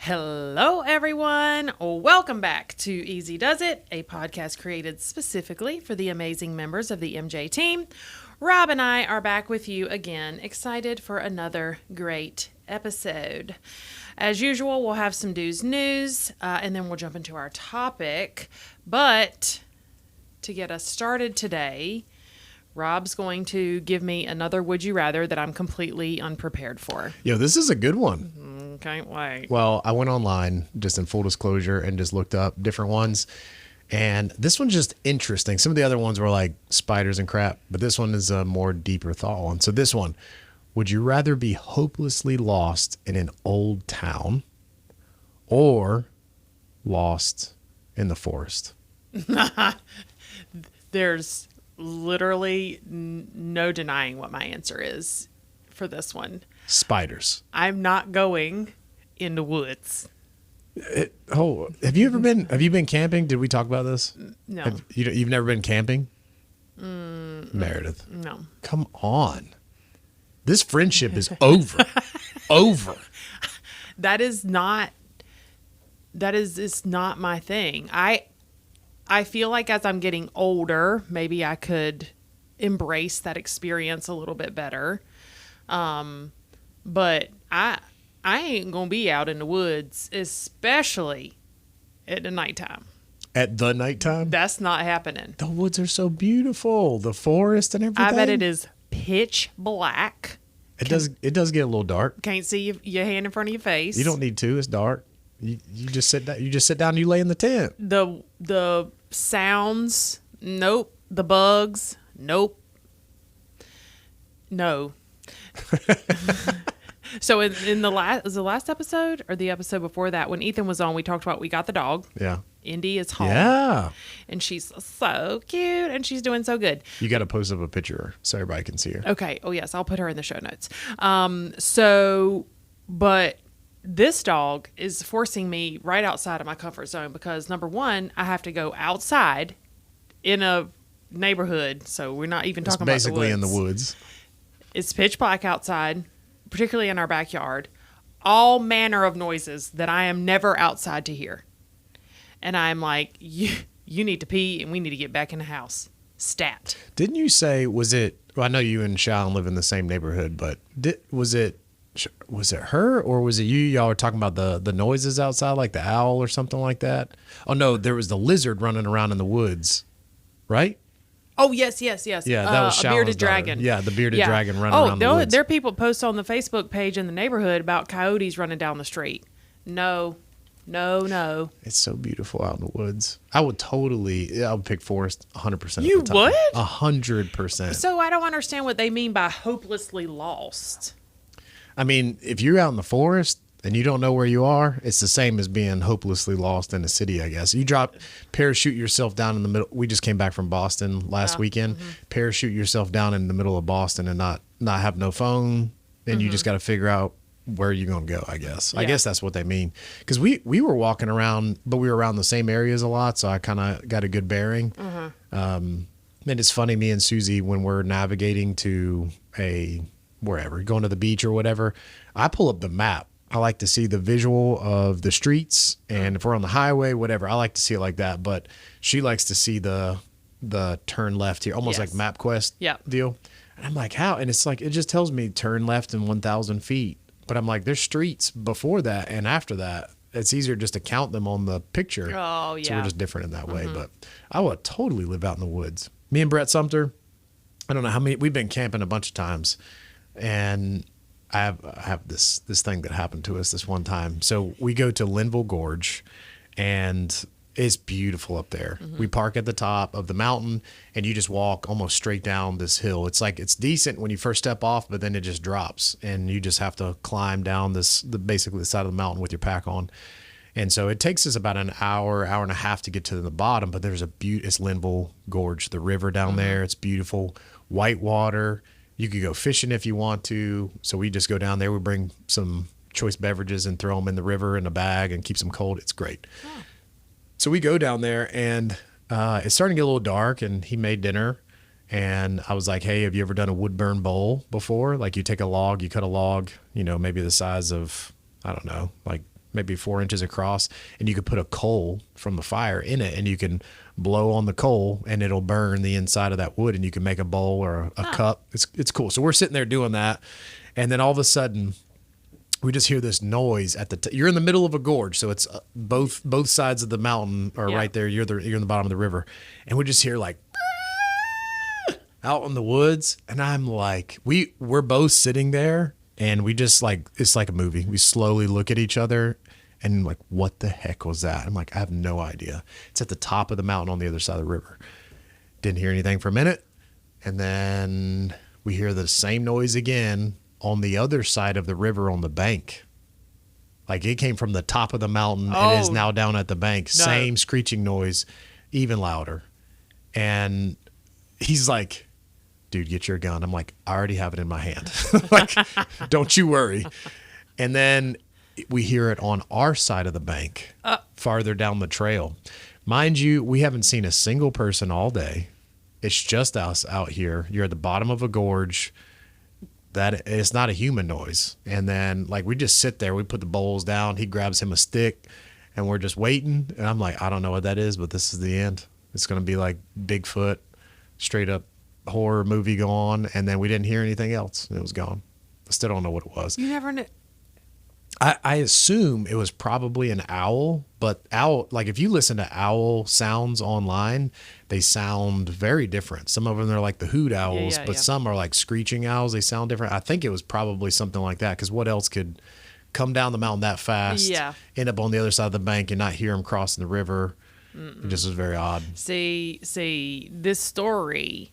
Hello, everyone. Welcome back to Easy Does It, a podcast created specifically for the amazing members of the MJ team. Rob and I are back with you again, excited for another great episode. As usual, we'll have some news, and then we'll jump into our topic. But to get us started today, Rob's going to give me another Would You Rather that I'm completely unprepared for. Yo, this is a good one. Can't wait. Well, I went online, just in full disclosure, and just looked up different ones. And this one's just interesting. Some of the other ones were like spiders and crap, but this one is a more deeper thought one. So this one, would you rather be hopelessly lost in an old town or lost in the forest? There's literally no denying what my answer is for this one. Spiders. I'm not going in the woods. Have you been camping? Did we talk about this? No. You've never been camping? Meredith. No. Come on. This friendship is over. Over. It's not my thing. I feel like as I'm getting older, maybe I could embrace that experience a little bit better. But I ain't going to be out in the woods, especially at the nighttime. At the nighttime? That's not happening. The woods are so beautiful. The forest and everything. I bet it is pitch black. It does get a little dark. Can't see your hand in front of your face. You don't need to. It's dark. You just sit down. You just sit down and you lay in the tent. The sounds, nope. The bugs, nope. No. So in the last episode or the episode before that, when Ethan was on, we talked about we got the dog. Yeah. Indy is home. Yeah. And she's so cute and she's doing so good. You got to post up a picture so everybody can see her. Okay. Oh yes, I'll put her in the show notes. But this dog is forcing me right outside of my comfort zone because number one, I have to go outside in a neighborhood. So we're not even talking about the woods. Basically in the woods. It's pitch black outside, particularly in our backyard. All manner of noises that I am never outside to hear. And I'm like, you need to pee and we need to get back in the house. Stat. Didn't you say, well, I know you and Shawn live in the same neighborhood, but was it her or was it you? Y'all were talking about the noises outside, like the owl or something like that? Oh, no, there was the lizard running around in the woods, right? Oh, yes. Yeah, that was Shawn's a bearded daughter. dragon. Yeah, the bearded dragon running around the woods. There are people post on the Facebook page in the neighborhood about coyotes running down the street. No. It's so beautiful out in the woods. I would pick forest 100% You of the time. would? 100%. So I don't understand what they mean by hopelessly lost. I mean, if you're out in the forest and you don't know where you are, it's the same as being hopelessly lost in a city, I guess. You parachute yourself down in the middle. We just came back from Boston last weekend. Mm-hmm. Parachute yourself down in the middle of Boston and not have no phone. And you just got to figure out where you're going to go, I guess. Yeah. I guess that's what they mean. Because we were walking around, but we were around the same areas a lot, so I kind of got a good bearing. Mm-hmm. And it's funny, me and Susie, when we're navigating to wherever, going to the beach or whatever, I pull up the map. I like to see the visual of the streets, and if we're on the highway, whatever, I like to see it like that. But she likes to see the turn left here, almost like MapQuest deal. And I'm like, how? And it's like, it just tells me turn left in 1,000 feet. But I'm like, there's streets before that and after that. It's easier just to count them on the picture. Oh, yeah. So we're just different in that way. But I would totally live out in the woods. Me and Brett Sumter, I don't know how many, we've been camping a bunch of times. And I have this thing that happened to us this one time. So we go to Linville Gorge, and it's beautiful up there. Mm-hmm. We park at the top of the mountain, and you just walk almost straight down this hill. It's like, it's decent when you first step off, but then it just drops, and you just have to climb down basically the side of the mountain with your pack on. And so it takes us about an hour and a half to get to the bottom, but there's it's Linville Gorge, the river down there. It's beautiful, white water. You could go fishing if you want to. So we just go down there. We bring some choice beverages and throw them in the river in a bag and keeps them cold. It's great. Oh. So we go down there, and it's starting to get a little dark, and he made dinner. And I was like, hey, have you ever done a wood burn bowl before? Like, you take a log, you cut a log, maybe the size of, I don't know, like maybe 4 inches across, and you could put a coal from the fire in it, and you can blow on the coal, and it'll burn the inside of that wood, and you can make a bowl or a cup. It's cool. So we're sitting there doing that, and then all of a sudden, we just hear this noise at the. You're in the middle of a gorge, so it's both sides of the mountain are right there. You're in the bottom of the river, and we just hear like out in the woods, and I'm like, we're both sitting there, and we just like, it's like a movie. We slowly look at each other, and like, what the heck was that? I'm like, I have no idea. It's at the top of the mountain on the other side of the river. Didn't hear anything for a minute, and then we hear the same noise again on the other side of the river on the bank. Like it came from the top of the mountain and is now down at the bank. No. Same screeching noise, even louder. And he's like, dude, get your gun. I'm like, I already have it in my hand. Like, don't you worry. And then we hear it on our side of the bank, farther down the trail. Mind you, we haven't seen a single person all day. It's just us out here. You're at the bottom of a gorge. That it's not a human noise. And then like we just sit there, we put the bowls down, he grabs him a stick, and we're just waiting. And I'm like, I don't know what that is, but this is the end. It's going to be like Bigfoot, straight up horror movie go on. And then we didn't hear anything else. It was gone. I still don't know what it was. You never knew. I assume it was probably an owl, but like if you listen to owl sounds online, they sound very different. Some of them are like the hoot owls, but some are like screeching owls. They sound different. I think it was probably something like that, because what else could come down the mountain that fast, end up on the other side of the bank and not hear them crossing the river? It just was very odd. See, this story,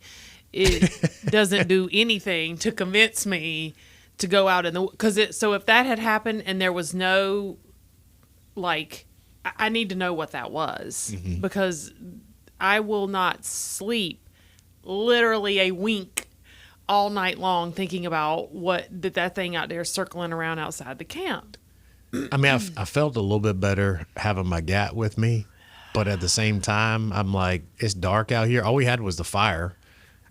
it doesn't do anything to convince me to go out in the, so if that had happened and there was no, like, I need to know what that was, because I will not sleep literally a wink all night long thinking about what did that thing out there circling around outside the camp. I mean, I felt a little bit better having my gat with me, but at the same time, I'm like, it's dark out here. All we had was the fire.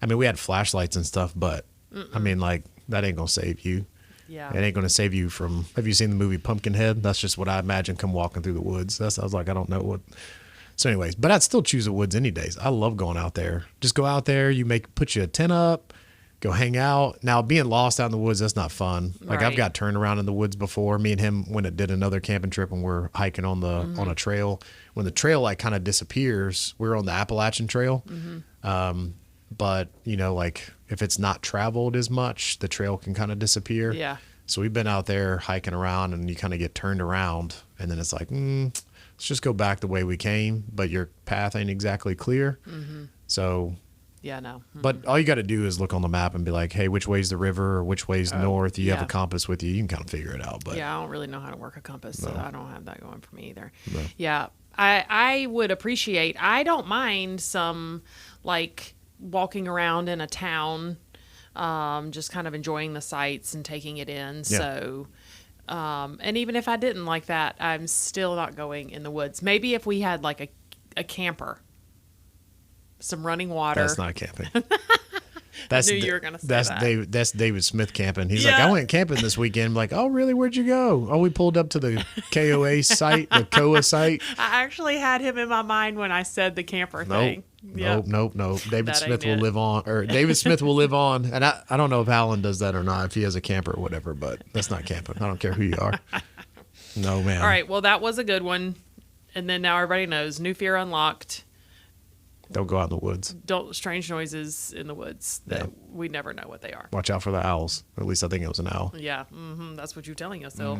I mean, we had flashlights and stuff, but I mean, like, that ain't going to save you. Yeah. It ain't going to save you from, have you seen the movie Pumpkinhead? That's just what I imagine come walking through the woods. I was like, I don't know what. So anyways, but I'd still choose the woods any days. I love going out there. Just go out there. Put you a tent up, go hang out. Now, being lost out in the woods, that's not fun. Like I've got turned around in the woods before. Me and him did another camping trip, and we're hiking on on a trail. When the trail like kind of disappears, we're on the Appalachian Trail. But, you know, like if it's not traveled as much, the trail can kind of disappear. Yeah. So we've been out there hiking around, and you kind of get turned around, and then it's like, let's just go back the way we came, but your path ain't exactly clear. So, yeah, no. But all you got to do is look on the map and be like, hey, which way's the river or which way's north? You have a compass with you. You can kind of figure it out. But yeah, I don't really know how to work a compass, so I don't have that going for me either. No. Yeah. I would appreciate, I don't mind some like walking around in a town, just kind of enjoying the sights and taking it in. Yeah. So, and even if I didn't like that, I'm still not going in the woods. Maybe if we had like a camper, some running water. That's not camping. I knew you were going to say that. That's David Smith camping. He's like, I went camping this weekend. I'm like, oh, really? Where'd you go? Oh, we pulled up to the KOA site, the KOA site. I actually had him in my mind when I said the camper thing. Nope. David Smith will live on, or David Smith will live on. And I don't know if Alan does that or not, if he has a camper or whatever, but that's not camping. I don't care who you are. No, man. All right. Well, that was a good one. And then now everybody knows, new fear unlocked. Don't go out in the woods. Strange noises in the woods that we never know what they are. Watch out for the owls. At least I think it was an owl. Yeah, that's what you're telling us, Phil.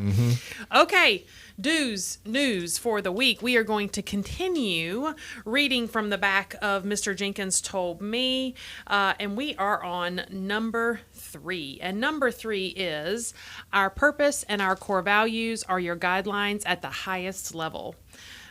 Okay, news for the week. We are going to continue reading from the back of Mr. Jenkins Told Me, and we are on number 3. And number 3 is, our purpose and our core values are your guidelines at the highest level.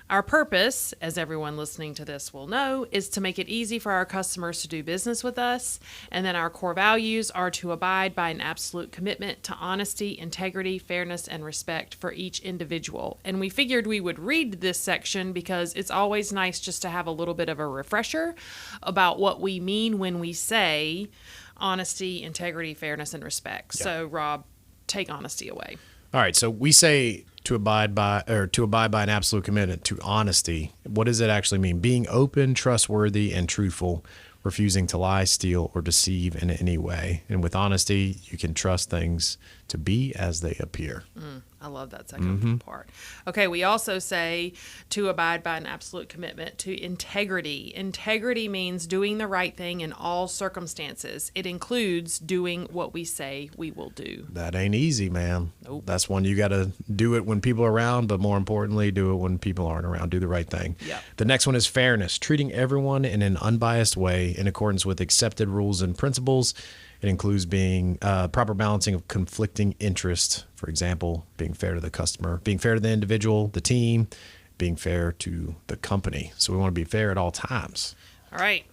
Our purpose, as everyone listening to this will know, is to make it easy for our customers to do business with us. And then our core values are to abide by an absolute commitment to honesty, integrity, fairness, and respect for each individual. And we figured we would read this section because it's always nice just to have a little bit of a refresher about what we mean when we say honesty, integrity, fairness, and respect. Yeah. So, Rob, take honesty away. All right. So we say To abide by an absolute commitment to honesty. What does it actually mean? Being open, trustworthy, and truthful, refusing to lie, steal, or deceive in any way. And with honesty, you can trust things to be as they appear. I love that second part. Okay, we also say to abide by an absolute commitment to integrity. Integrity means doing the right thing in all circumstances. It includes doing what we say we will do. That ain't easy, man. Nope. That's one you got to do it when people are around, but more importantly, do it when people aren't around. Do the right thing. Yep. The next one is fairness, treating everyone in an unbiased way in accordance with accepted rules and principles. It includes being proper balancing of conflicting interests. For example, being fair to the customer, being fair to the individual, the team, being fair to the company. So we want to be fair at all times. All right.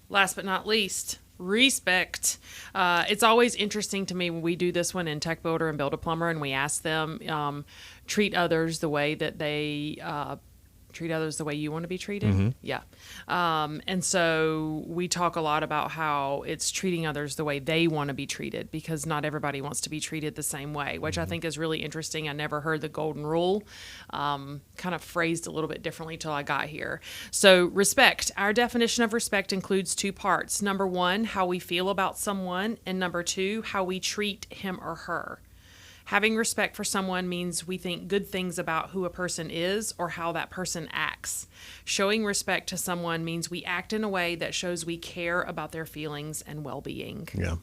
Last but not least, respect. It's always interesting to me when we do this one in Tech Builder and Build a Plumber, and we ask them, treat others the way that they treat others the way you want to be treated. Yeah. And so we talk a lot about how it's treating others the way they want to be treated, because not everybody wants to be treated the same way, which I think is really interesting. I never heard the golden rule, kind of phrased a little bit differently till I got here. So respect. Our definition of respect includes two parts. Number one, how we feel about someone, and number two, how we treat him or her. Having respect for someone means we think good things about who a person is or how that person acts. Showing respect to someone means we act in a way that shows we care about their feelings and well-being. Yeah.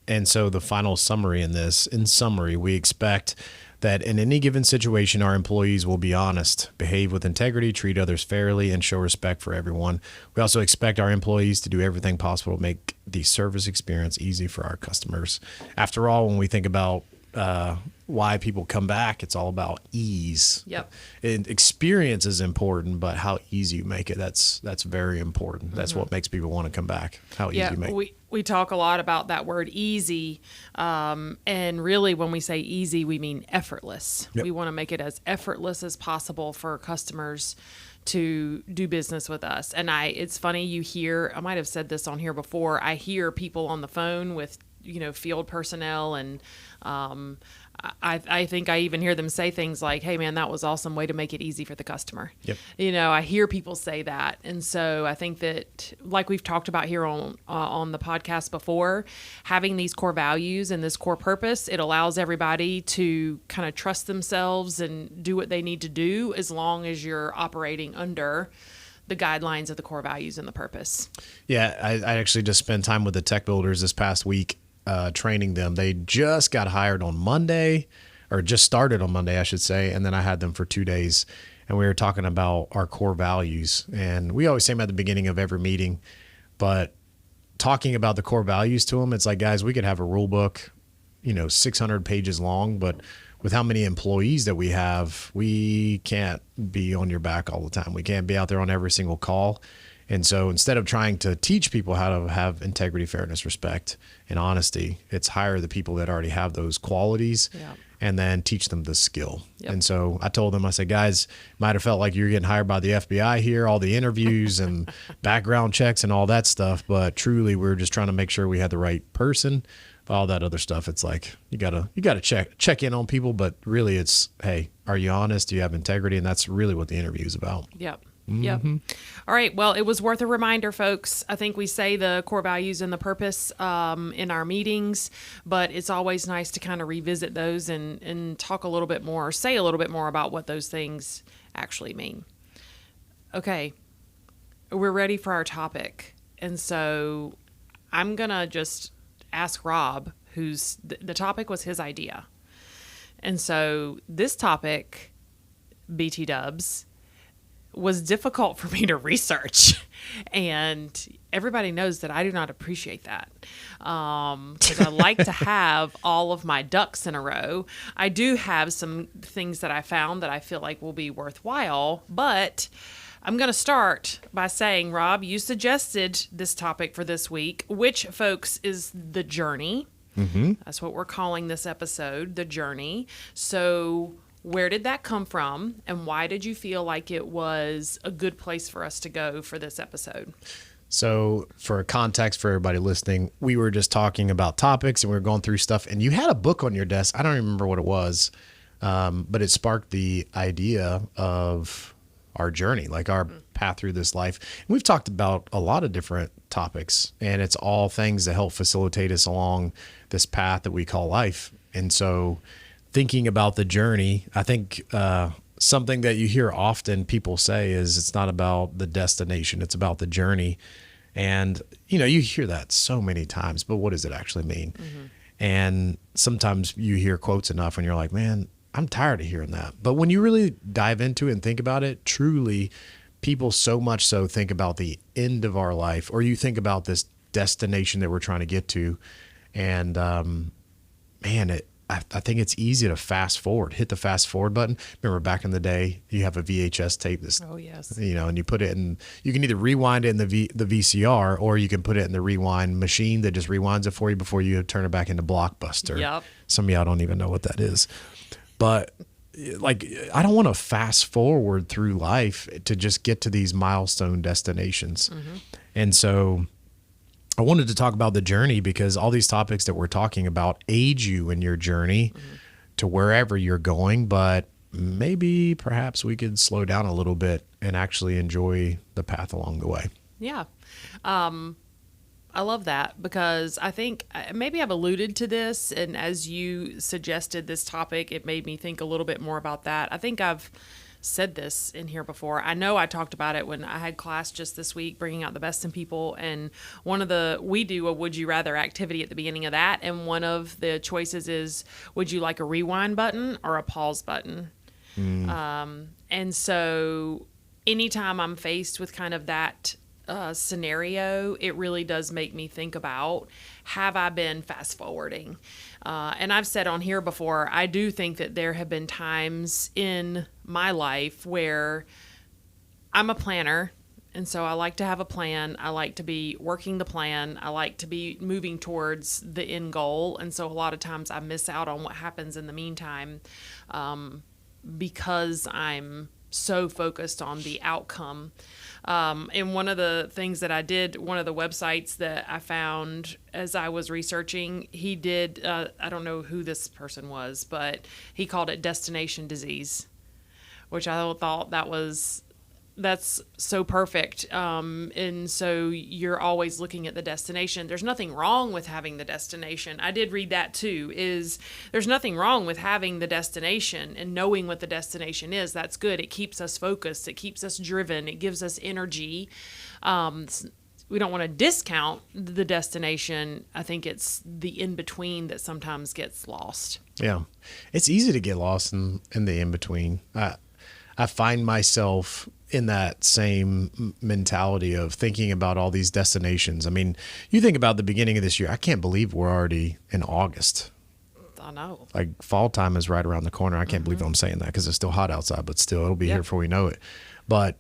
And so the final summary in summary, we expect that in any given situation, our employees will be honest, behave with integrity, treat others fairly, and show respect for everyone. We also expect our employees to do everything possible to make the service experience easy for our customers. After all, when we think about why people come back, it's all about ease. Yep. And experience is important, but how easy you make it, that's very important. That's what makes people want to come back, how easy you make it. We talk a lot about that word easy, and really when we say easy, we mean effortless. Yep. We want to make it as effortless as possible for customers to do business with us. And it's funny, I might have said this on here before, I hear people on the phone with, field personnel, and I think I even hear them say things like, hey man, that was awesome, way to make it easy for the customer. Yep. I hear people say that. And so I think that, like we've talked about here on the podcast before, having these core values and this core purpose, it allows everybody to kind of trust themselves and do what they need to do, as long as you're operating under the guidelines of the core values and the purpose. Yeah, I actually just spent time with the tech builders this past week, training them. They just got hired on Monday, or just started on Monday, I should say. And then I had them for 2 days, and we were talking about our core values. And we always say them at the beginning of every meeting, but talking about the core values to them, it's like, guys, we could have a rule book, 600 pages long, but with how many employees that we have, we can't be on your back all the time. We can't be out there on every single call. And so instead of trying to teach people how to have integrity, fairness, respect, and honesty, it's hire the people that already have those qualities, and then teach them the skill. Yep. And so I told them, I said, guys, might have felt like you're getting hired by the FBI here, all the interviews and background checks and all that stuff. But truly, we're just trying to make sure we had the right person. All that other stuff, it's like you gotta check in on people, but really it's, hey, are you honest? Do you have integrity? And that's really what the interview is about. Yep. Yep. All right. Well, it was worth a reminder, folks. I think we say the core values and the purpose in our meetings, but it's always nice to kind of revisit those and talk a little bit more, or say a little bit more about what those things actually mean. Okay. We're ready for our topic. And so I'm going to just ask Rob, the topic was his idea. And so this topic, BT Dubs, was difficult for me to research, and everybody knows that I do not appreciate that, because I like to have all of my ducks in a row. I do have some things that I found that I feel like will be worthwhile, but I'm going to start by saying, Rob, you suggested this topic for this week, which, folks, is the journey. That's what we're calling this episode, the journey. So where did that come from, and why did you feel like it was a good place for us to go for this episode? So for context for everybody listening, we were just talking about topics and we were going through stuff, and you had a book on your desk. I don't remember what it was. But it sparked the idea of our journey, like our path through this life. And we've talked about a lot of different topics, and it's all things that help facilitate us along this path that we call life. And so thinking about the journey, I think something that you hear often people say is it's not about the destination, it's about the journey. And, you hear that so many times, but what does it actually mean? Mm-hmm. And sometimes you hear quotes enough and you're like, man, I'm tired of hearing that. But when you really dive into it and think about it, truly, people so much so think about the end of our life, or you think about this destination that we're trying to get to. And I think it's easy to fast forward, hit the fast forward button. Remember back in the day, you have a VHS tape that's, oh yes, and you put it in, you can either rewind it in the VCR, or you can put it in the rewind machine that just rewinds it for you before you turn it back into Blockbuster. Yep. Some of y'all don't even know what that is. But like, I don't want to fast forward through life to just get to these milestone destinations. Mm-hmm. And so I wanted to talk about the journey, because all these topics that we're talking about aid you in your journey to wherever you're going, but maybe perhaps we could slow down a little bit and actually enjoy the path along the way. Yeah. I love that, because I think maybe I've alluded to this, and as you suggested this topic, it made me think a little bit more about that. I think I've said this in here before. I know I talked about it when I had class just this week, bringing out the best in people. And we do a would you rather activity at the beginning of that. And one of the choices is, would you like a rewind button or a pause button? And so anytime I'm faced with kind of that scenario, it really does make me think about, have I been fast forwarding? And I've said on here before, I do think that there have been times in my life where I'm a planner. And so I like to have a plan. I like to be working the plan. I like to be moving towards the end goal. And so a lot of times I miss out on what happens in the meantime, because I'm so focused on the outcome. And one of the things that I did, one of the websites that I found as I was researching, he did, I don't know who this person was, but he called it destination disease, which I thought that's so perfect. And so you're always looking at the destination. There's nothing wrong with having the destination. I did read that too, there's nothing wrong with having the destination and knowing what the destination is. That's good. It keeps us focused. It keeps us driven. It gives us energy. We don't want to discount the destination. I think it's the in-between that sometimes gets lost. Yeah. It's easy to get lost in the in-between. I find myself in that same mentality of thinking about all these destinations. I mean, you think about the beginning of this year, I can't believe we're already in August. I know. Like, fall time is right around the corner. I can't believe I'm saying that, because it's still hot outside, but still it'll be here before we know it. But,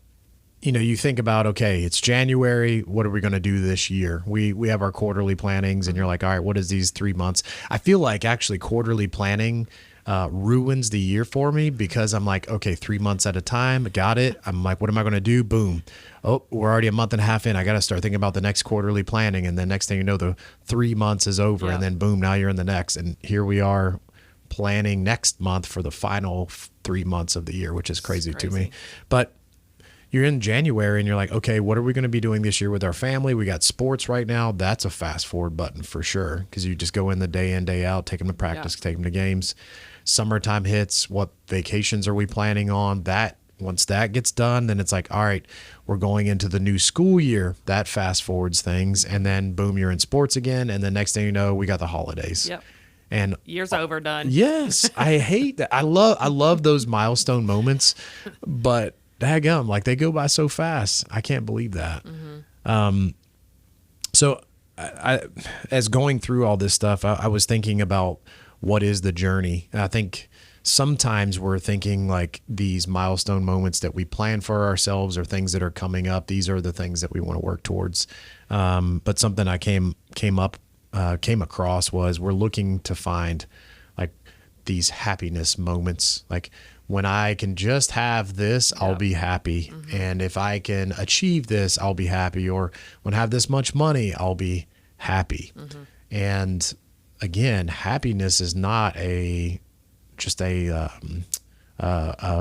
you think about, okay, it's January. What are we going to do this year? We have our quarterly plannings, and you're like, all right, what is these 3 months? I feel like actually quarterly planning ruins the year for me, because I'm like, okay, 3 months at a time. Got it. I'm like, what am I going to do? Boom. Oh, we're already a month and a half in. I got to start thinking about the next quarterly planning. And then next thing you know, the 3 months is over, and then boom, now you're in the next. And here we are planning next month for the final 3 months of the year, which is crazy to me. But you're in January and you're like, okay, what are we going to be doing this year with our family? We got sports right now. That's a fast forward button for sure, because you just go in the day in, day out, take them to practice, take them to games. Summertime hits. What vacations are we planning on? That once that gets done, then it's like, all right, we're going into the new school year. That fast forwards things. And then boom, you're in sports again. And the next thing you know, we got the holidays. Yep. And year's over, done. Yes. I hate that. I love those milestone moments, but daggum, like, they go by so fast. I can't believe that. Mm-hmm. So I, as going through all this stuff, I was thinking about, what is the journey? And I think sometimes we're thinking like these milestone moments that we plan for ourselves or things that are coming up. These are the things that we want to work towards. But something I came across was, we're looking to find like these happiness moments. Like, when I can just have this, I'll be happy. Mm-hmm. And if I can achieve this, I'll be happy. Or when I have this much money, I'll be happy. Mm-hmm. And again, happiness is not a just a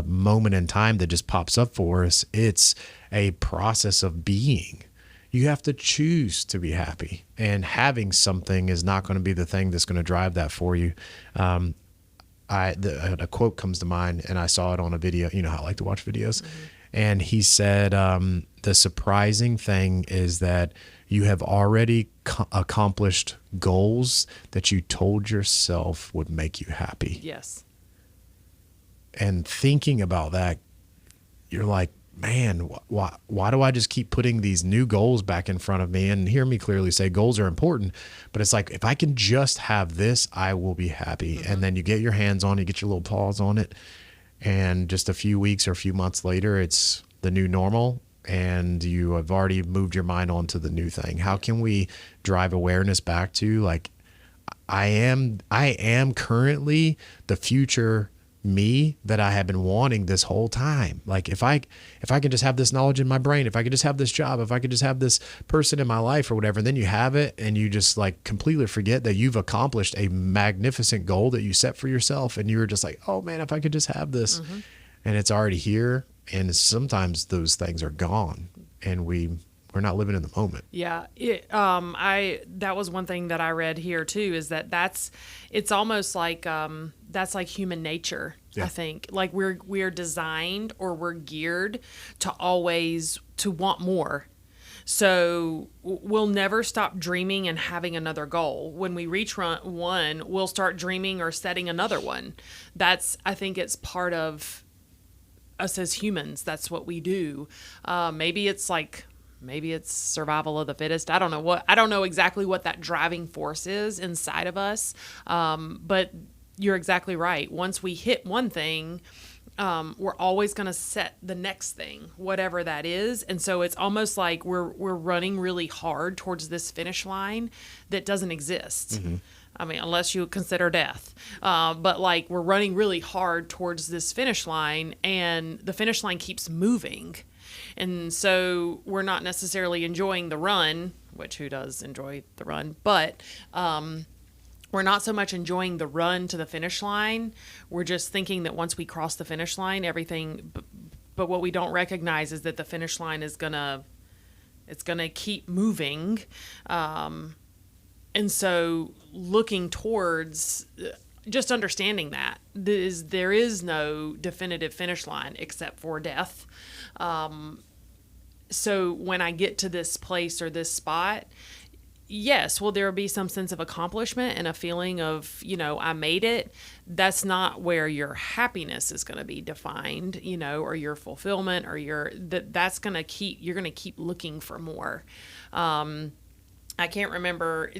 moment in time that just pops up for us. It's a process of being. You have to choose to be happy, and having something is not going to be the thing that's going to drive that for you. A quote comes to mind, and I saw it on a video. You know how I like to watch videos. Mm-hmm. And he said, the surprising thing is that you have already accomplished goals that you told yourself would make you happy. Yes. And thinking about that, you're like, man, why do I just keep putting these new goals back in front of me? And hear me clearly say goals are important, but it's like, if I can just have this, I will be happy. Mm-hmm. And then you get your hands on it, you get your little paws on it. And just a few weeks or a few months later, it's the new normal, and you have already moved your mind on to the new thing. How can we drive awareness back to, like, I am currently the future me that I have been wanting this whole time. Like, if I can just have this knowledge in my brain, if I could just have this job, if I could just have this person in my life or whatever, and then you have it and you just like completely forget that you've accomplished a magnificent goal that you set for yourself. And you were just like, oh man, if I could just have this. Mm-hmm. And it's already here. And sometimes those things are gone, and we're not living in the moment. Yeah. That was one thing that I read here too, is it's almost like, that's like human nature. Yeah. I think like we're designed, or we're geared to always to want more. So we'll never stop dreaming and having another goal. When we reach one, we'll start dreaming or setting another one. I think it's part of us as humans. That's what we do. Maybe it's survival of the fittest. I don't know exactly what that driving force is inside of us. But you're exactly right. Once we hit one thing, we're always going to set the next thing, whatever that is. And so it's almost like we're running really hard towards this finish line that doesn't exist. Mm-hmm. I mean, unless you consider death. But like, we're running really hard towards this finish line, and the finish line keeps moving. And so we're not necessarily enjoying the run, which who does enjoy the run, but we're not so much enjoying the run to the finish line. We're just thinking that once we cross the finish line, everything, but what we don't recognize is that the finish line is gonna keep moving. And so looking towards, just understanding that there is no definitive finish line except for death. So when I get to this place or this spot, yes, will there be some sense of accomplishment and a feeling of, I made it. That's not where your happiness is going to be defined, or your fulfillment, or you're going to keep looking for more. I can't remember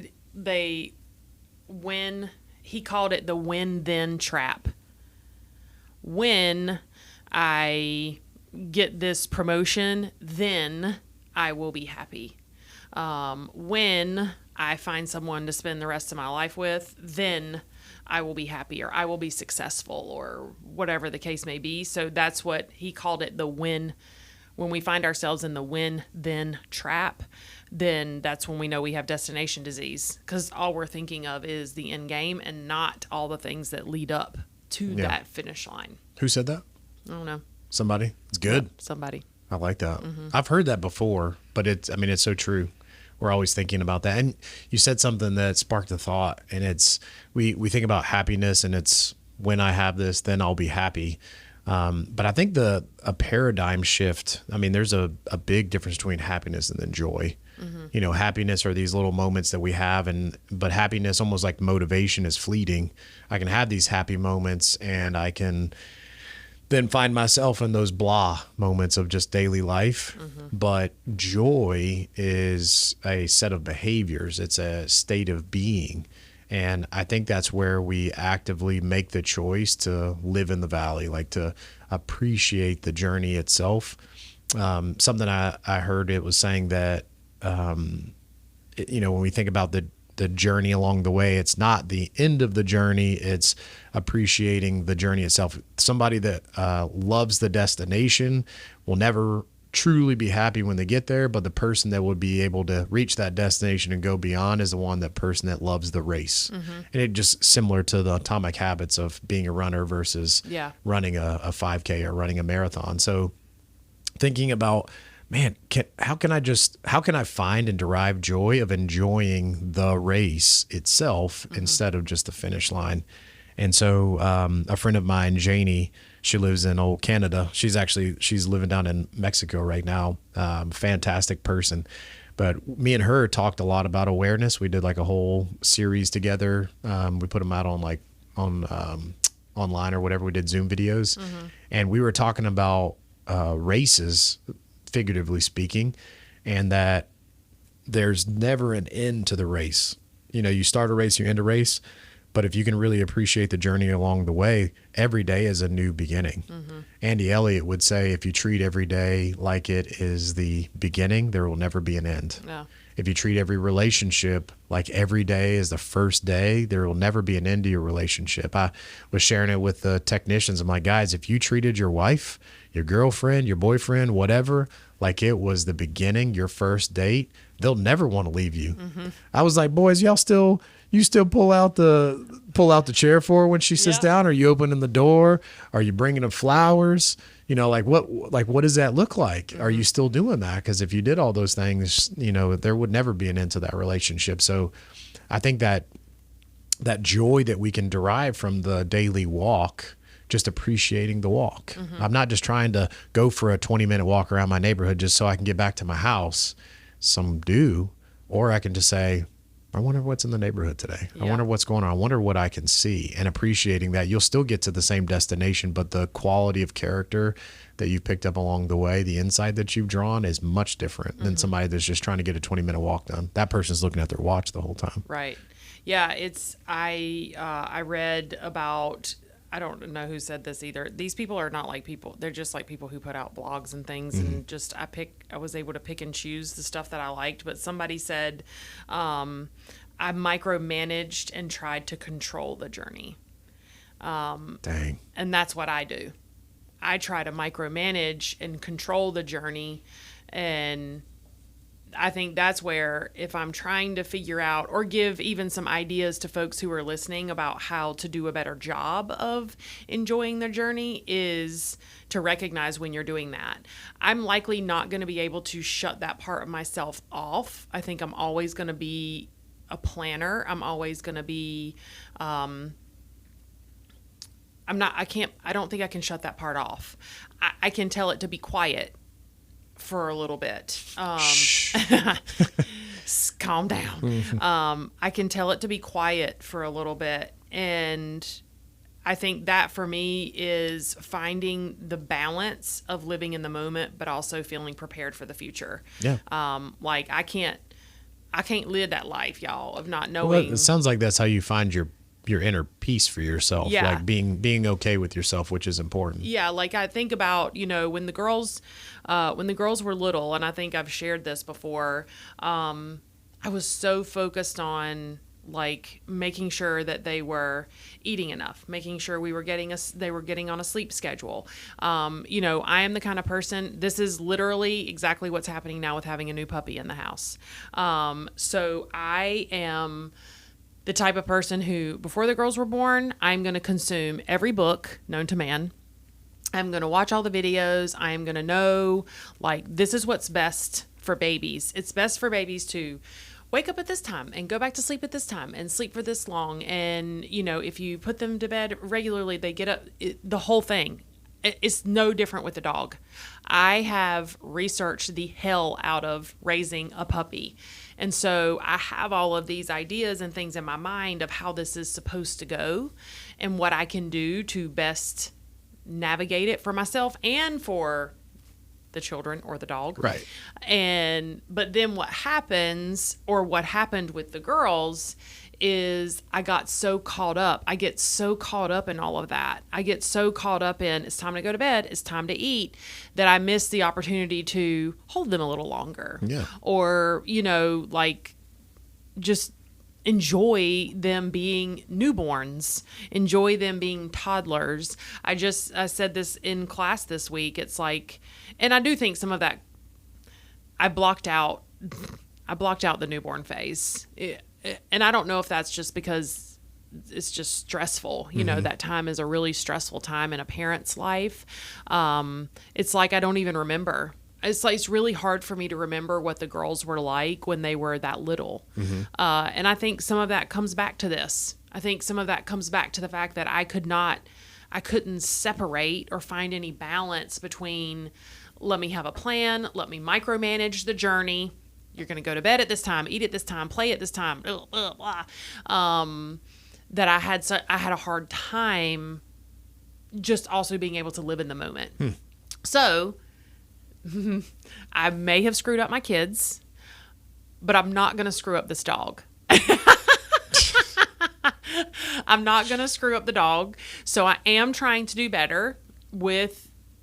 when he called it the win-then trap. When I get this promotion, then I will be happy. When I find someone to spend the rest of my life with, then I will be happy, or I will be successful, or whatever the case may be. So that's what he called it, the win. When we find ourselves in the win-then trap, then that's when we know we have destination disease, because all we're thinking of is the end game and not all the things that lead up to that finish line. Who said that? I don't know. Somebody? It's good. Somebody. I like that. Mm-hmm. I've heard that before, but it's so true. We're always thinking about that. And you said something that sparked a thought, and it's, we think about happiness, and it's, when I have this, then I'll be happy. But I think a paradigm shift, there's a big difference between happiness and then joy. Mm-hmm. Happiness are these little moments that we have, but happiness, almost like motivation, is fleeting. I can have these happy moments, and I can then find myself in those blah moments of just daily life. Mm-hmm. But joy is a set of behaviors. It's a state of being. And I think that's where we actively make the choice to live in the valley, like to appreciate the journey itself. Something I heard, it was saying that, when we think about the journey along the way, it's not the end of the journey, it's appreciating the journey itself. Somebody that loves the destination will never truly be happy when they get there, but the person that would be able to reach that destination and go beyond is the person that loves the race. And it just similar to the atomic habits of being a runner versus running a 5K or running a marathon. So thinking about, man, how can I find and derive joy of enjoying the race itself instead of just the finish line? And so a friend of mine, Janie, she lives in old Canada. She's living down in Mexico right now. Fantastic person. But me and her talked a lot about awareness. We did like a whole series together. We put them out on online or whatever. We did Zoom videos. And we were talking about races, figuratively speaking, and that there's never an end to the race. You start a race, you end a race. But if you can really appreciate the journey along the way, every day is a new beginning. Andy Elliott would say, if you treat every day like it is the beginning, there will never be an end. No. If you treat every relationship like every day is the first day, there will never be an end to your relationship. I was sharing it with the technicians. I'm like, guys, if you treated your wife, your girlfriend, your boyfriend, whatever, like it was the beginning, your first date, they'll never want to leave you. I was like, boys, you still pull out the chair for her when she sits down? Are you opening the door? Are you bringing her flowers? What does that look like? Are you still doing that? Because if you did all those things, there would never be an end to that relationship. So I think that joy that we can derive from the daily walk, just appreciating the walk. I'm not just trying to go for a 20-minute walk around my neighborhood just so I can get back to my house. Some do. Or I can just say, I wonder what's in the neighborhood today. I wonder what's going on. I wonder what I can see. And appreciating that, you'll still get to the same destination, but the quality of character that you've picked up along the way, the insight that you've drawn is much different than somebody that's just trying to get a 20-minute walk done. That person's looking at their watch the whole time. Right. Yeah, I read about, I don't know who said this either. These people are not like people. They're just like people who put out blogs and things. And just I was able to pick and choose the stuff that I liked. But somebody said, I micromanaged and tried to control the journey. Dang. And that's what I do. I try to micromanage and control the journey. And I think that's where, if I'm trying to figure out or give even some ideas to folks who are listening about how to do a better job of enjoying their journey, is to recognize when you're doing that. I'm likely not going to be able to shut that part of myself off. I think I'm always going to be a planner. I'm always going to be, I don't think I can shut that part off. I can tell it to be quiet for a little bit. Calm down. I can tell it to be quiet for a little bit. And I think that for me is finding the balance of living in the moment, but also feeling prepared for the future. Yeah. I can't live that life, y'all, of not knowing. Well, it sounds like that's how you find your inner peace for yourself. Yeah. Like being okay with yourself, which is important. Yeah. Like I think about, when the girls were little, and I think I've shared this before, I was so focused on like making sure that they were eating enough, making sure they were getting on a sleep schedule. I am the kind of person, this is literally exactly what's happening now with having a new puppy in the house. So I am the type of person who, before the girls were born, I'm going to consume every book known to man. I'm going to watch all the videos. I'm going to know, like, this is what's best for babies. It's best for babies to wake up at this time and go back to sleep at this time and sleep for this long. And, if you put them to bed regularly, they get up, the whole thing. It's no different with a dog. I have researched the hell out of raising a puppy. And so I have all of these ideas and things in my mind of how this is supposed to go and what I can do to best navigate it for myself and for the children or the dog. Right. But then what happens, or what happened with the girls, is I get so caught up in all of that. I get so caught up in, it's time to go to bed, it's time to eat, that I miss the opportunity to hold them a little longer. Yeah. Or, just enjoy them being newborns, enjoy them being toddlers. I said this in class this week. It's like, and I do think some of that I blocked out the newborn phase. And I don't know if that's just because it's just stressful. You know, that time is a really stressful time in a parent's life. It's like I don't even remember. It's like it's really hard for me to remember what the girls were like when they were that little. And I think some of that comes back to this. I think some of that comes back to the fact that I couldn't separate or find any balance between let me have a plan, let me micromanage the journey. You're going to go to bed at this time, eat at this time, play at this time, blah, blah, blah. That I had a hard time just also being able to live in the moment. So I may have screwed up my kids, but I'm not going to screw up this dog. I'm not going to screw up the dog. So I am trying to do better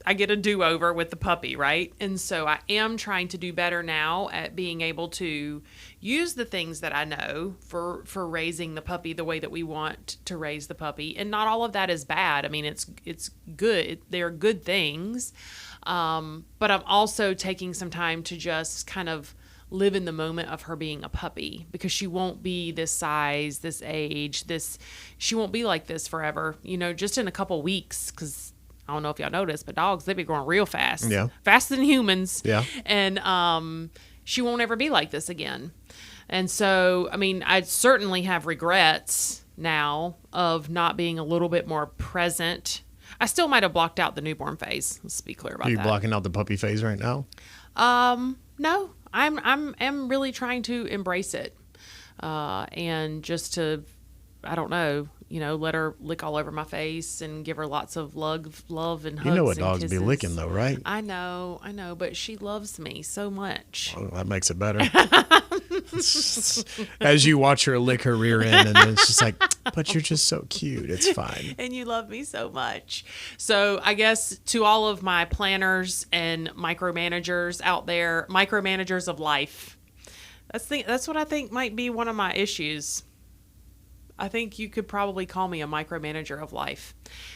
I get a do-over with the puppy, right? And so I am trying to do better now at being able to use the things that I know for raising the puppy the way that we want to raise the puppy. And not all of that is bad. I mean, it's good. They are good things. But I'm also taking some time to just kind of live in the moment of her being a puppy, because she won't be this size, this age, she won't be like this forever, just in a couple weeks. Because I don't know if y'all noticed, but dogs, they be growing real fast. Yeah. Faster than humans. Yeah. And she won't ever be like this again. And so, I mean, I certainly have regrets now of not being a little bit more present. I still might have blocked out the newborn phase. Let's be clear about that. Are you blocking out the puppy phase right now? No. I'm really trying to embrace it. And just to, I don't know, let her lick all over my face and give her lots of love and hugs. You know what dogs kisses. be licking though, right? I know, but she loves me so much. Well, that makes it better. As you watch her lick her rear end, and then it's just like, but you're just so cute. It's fine. And you love me so much. So I guess to all of my planners and micromanagers out there, micromanagers of life, that's what I think might be one of my issues. I think you could probably call me a micromanager of life.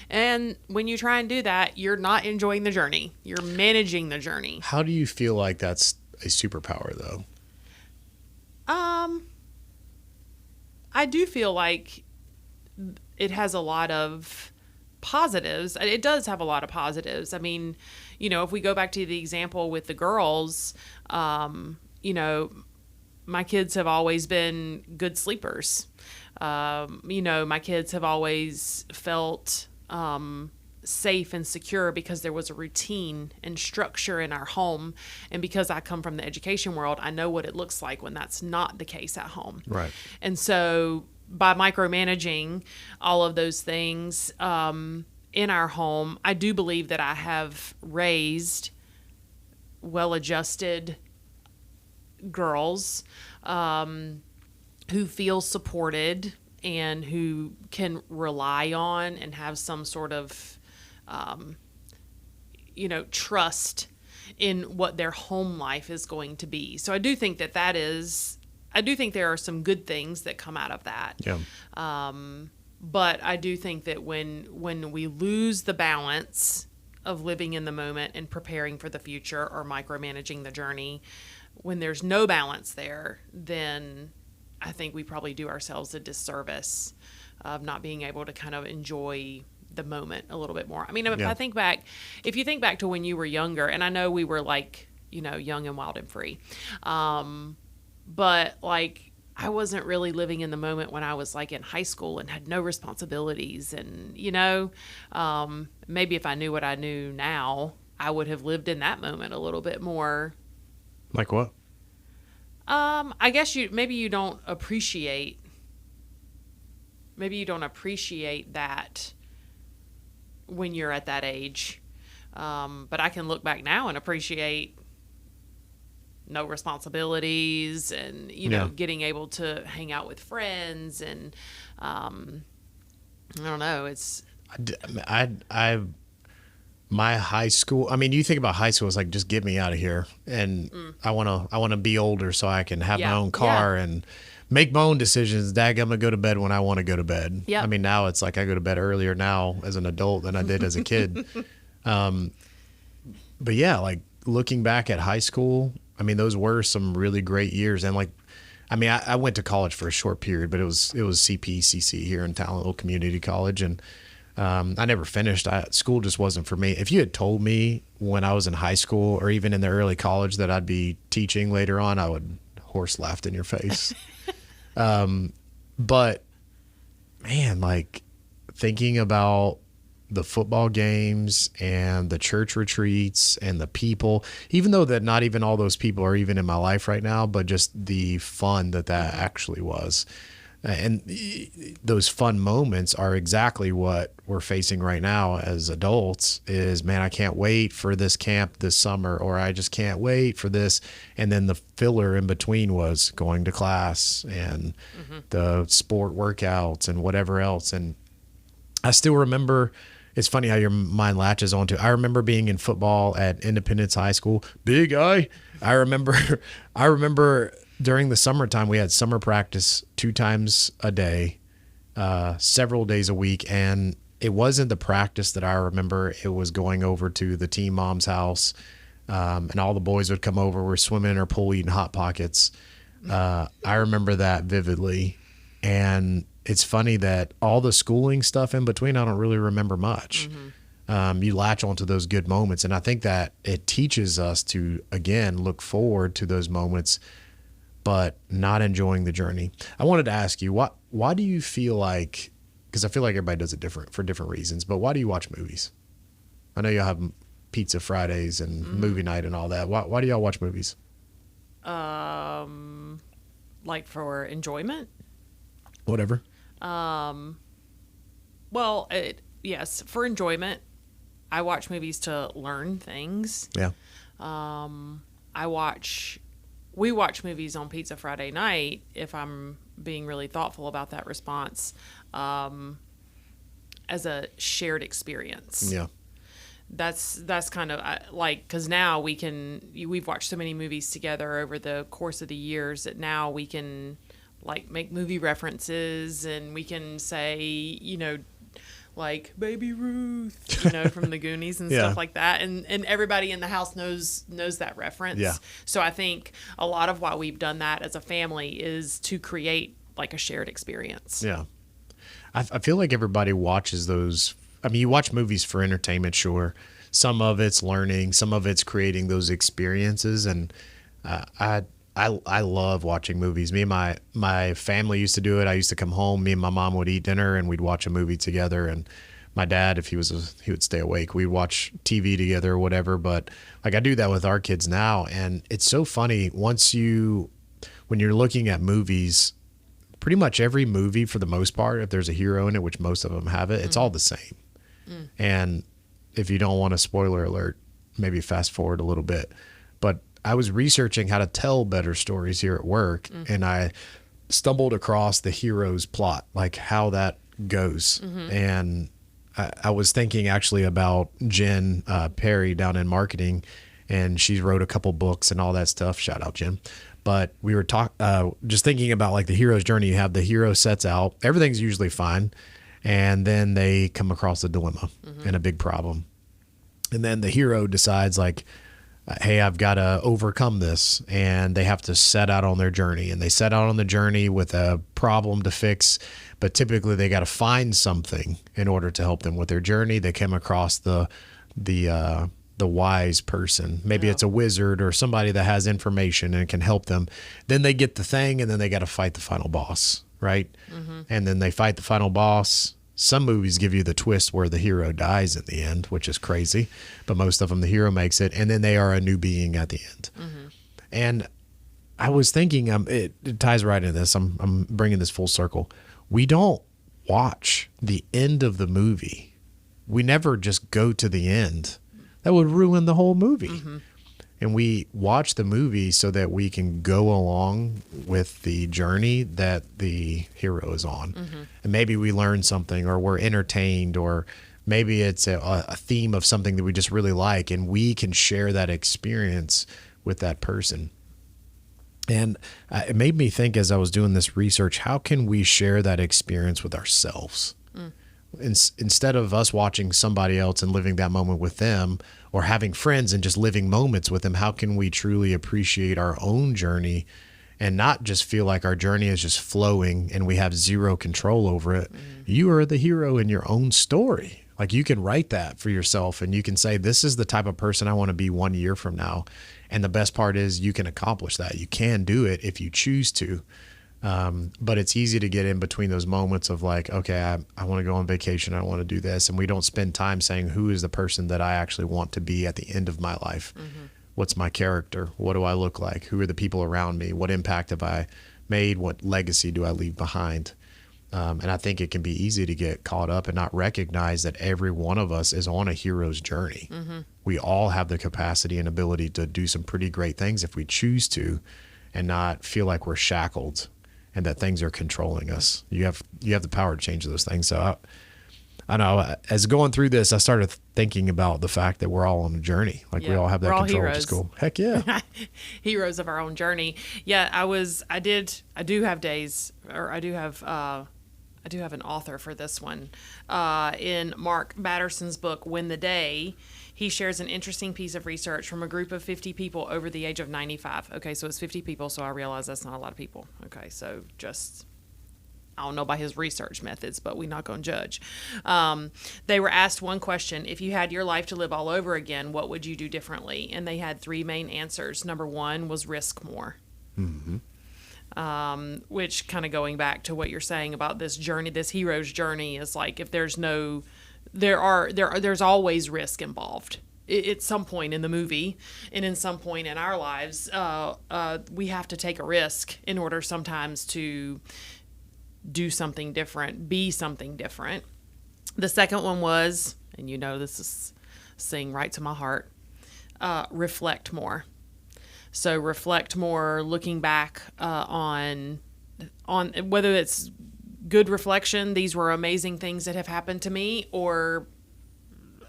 And when you try and do that, you're not enjoying the journey. You're managing the journey. How do you feel like that's a superpower, though? I do feel like it has a lot of positives. It does have a lot of positives. I mean, if we go back to the example with the girls, my kids have always been good sleepers. My kids have always felt safe and secure because there was a routine and structure in our home. And because I come from the education world, I know what it looks like when that's not the case at home. Right. And so by micromanaging all of those things in our home, I do believe that I have raised well-adjusted girls who feel supported and who can rely on and have some sort of, trust in what their home life is going to be. So I do think I do think there are some good things that come out of that. Yeah. But I do think that when we lose the balance of living in the moment and preparing for the future or micromanaging the journey, when there's no balance there, then I think we probably do ourselves a disservice of not being able to kind of enjoy the moment a little bit more. I mean, if you think back to when you were younger, and I know we were like, young and wild and free, but like I wasn't really living in the moment when I was like in high school and had no responsibilities, and maybe if I knew what I knew now, I would have lived in that moment a little bit more. Like what? I guess maybe you don't appreciate that when you're at that age. But I can look back now and appreciate no responsibilities and, getting able to hang out with friends. And, I don't know, my high school, I mean, you think about high school, it's like, just get me out of here. And I want to be older so I can have my own car. Yeah. And make my own decisions. Dag, I'm going to go to bed when I want to go to bed. Yep. I mean, now it's like I go to bed earlier now as an adult than I did as a kid. But yeah, like looking back at high school, I mean, those were some really great years. And like, I mean, I went to college for a short period, but it was CPCC here in town, a little community college. And I never finished. School just wasn't for me. If you had told me when I was in high school or even in the early college that I'd be teaching later on, I would horse laughed in your face. But man, like thinking about the football games and the church retreats and the people, even though that not even all those people are even in my life right now, but just the fun that actually was. And those fun moments are exactly what we're facing right now as adults is, man, I can't wait for this camp this summer, or I just can't wait for this. And then the filler in between was going to class and the sport workouts and whatever else. And I still remember, it's funny how your mind latches onto. I remember being in football at Independence High School. Big I remember during the summertime, we had summer practice 2 times a day, several days a week. And it wasn't the practice that I remember. It was going over to the team mom's house, and all the boys would come over. We're swimming in our pool, eating Hot Pockets. I remember that vividly. And it's funny that all the schooling stuff in between, I don't really remember much. You latch onto those good moments. And I think that it teaches us to, again, look forward to those moments, but not enjoying the journey. I wanted to ask you, why do you feel like, because I feel like everybody does it for different reasons, but why do you watch movies? I know y'all have Pizza Fridays and movie night and all that. Why do y'all watch movies? Like for enjoyment? Whatever. Well, yes, for enjoyment. I watch movies to learn things. Yeah. We watch movies on Pizza Friday night, if I'm being really thoughtful about that response, as a shared experience. Yeah. That's kind of like, because now we've watched so many movies together over the course of the years that now we can like make movie references, and we can say, like Baby Ruth, from the Goonies and stuff like that. And everybody in the house knows that reference. Yeah. So I think a lot of why we've done that as a family is to create like a shared experience. Yeah. I feel like everybody watches those. I mean, you watch movies for entertainment, sure. Some of it's learning, some of it's creating those experiences. And I love watching movies. Me and my family used to do it. I used to come home. Me and my mom would eat dinner, and we'd watch a movie together. And my dad, if he would stay awake, we'd watch TV together or whatever. But like I do that with our kids now, and it's so funny. When you're looking at movies, pretty much every movie for the most part, if there's a hero in it, which most of them have it, it's all the same. And if you don't want a spoiler alert, maybe fast forward a little bit. But I was researching how to tell better stories here at work, and I stumbled across the hero's plot, like how that goes. And I was thinking actually about Jen Perry down in marketing, and she wrote a couple books and all that stuff. Shout out, Jen. But we were just thinking about like the hero's journey. You have the hero sets out, everything's usually fine, and then they come across a dilemma and a big problem. And then the hero decides like, hey, I've got to overcome this, and they have to set out on their journey. And they set out on the journey with a problem to fix, but typically they got to find something in order to help them with their journey. They come across the wise person. Maybe it's a wizard or somebody that has information and can help them. Then they get the thing, and then they got to fight the final boss, right? And then they fight the final boss. Some movies give you the twist where the hero dies at the end, which is crazy, but most of them, the hero makes it, and then they are a new being at the end. And I was thinking, it ties right into this. I'm bringing this full circle. We don't watch the end of the movie. We never just go to the end. That would ruin the whole movie. And we watch the movie so that we can go along with the journey that the hero is on. And maybe we learn something, or we're entertained, or maybe it's a theme of something that we just really like, and we can share that experience with that person. And it made me think as I was doing this research, how can we share that experience with ourselves? Instead of us watching somebody else and living that moment with them, or having friends and just living moments with them, how can we truly appreciate our own journey and not just feel like our journey is just flowing and we have zero control over it? You are the hero in your own story. Like, you can write that for yourself and you can say, this is the type of person I want to be 1 year from now. And the best part is you can accomplish that. You can do it if you choose to. But it's easy to get in between those moments of like, okay, I want to go on vacation. I want to do this. And we don't spend time saying, who is the person that I actually want to be at the end of my life? What's my character? What do I look like? Who are the people around me? What impact have I made? What legacy do I leave behind? And I think it can be easy to get caught up and not recognize that every one of us is on a hero's journey. We all have the capacity and ability to do some pretty great things if we choose to, and not feel like we're shackled and that things are controlling us. You have the power to change those things. So I know as going through this, I started thinking about the fact that we're all on a journey. Like, we all have that control, which is cool. Heck yeah. Heroes of our own journey. Yeah, I do have days, or I do have an author for this one. In Mark Batterson's book, Win the Day, he shares an interesting piece of research from a group of 50 people over the age of 95. Okay, so it's 50 people, so I realize that's not a lot of people. Okay, so just, I don't know by his research methods, but we're not going to judge. They were asked one question: if you had your life to live all over again, what would you do differently? And they had three main answers. Number one was risk more. Which, kind of going back to what you're saying about this journey, this hero's journey, is like, if there's always risk involved at some point in the movie, and in some point in our lives. We have to take a risk in order sometimes to do something different, be something different. The second one was, and this is sing right to my heart, reflect more. So reflect more, looking back on whether it's good reflection, these were amazing things that have happened to me, or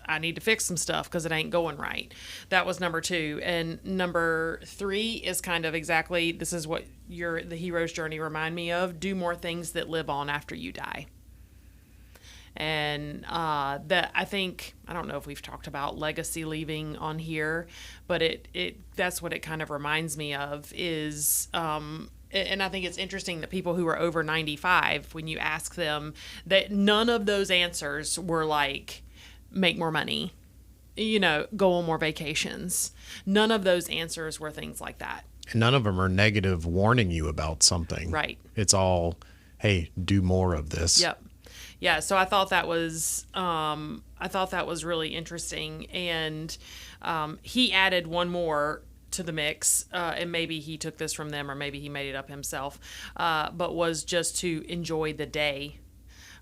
I need to fix some stuff because it ain't going right. That was number two. And number three is kind of exactly, this is what the hero's journey remind me of: do more things that live on after you die. And that, I think, I don't know if we've talked about legacy leaving on here, but that's what it kind of reminds me of is, and I think it's interesting that people who are over 95, when you ask them, that none of those answers were like, make more money, go on more vacations. None of those answers were things like that. And none of them are negative, warning you about something. Right. It's all, hey, do more of this. Yep. Yeah, so I thought that was really interesting, and he added one more to the mix, and maybe he took this from them, or maybe he made it up himself, but was just to enjoy the day,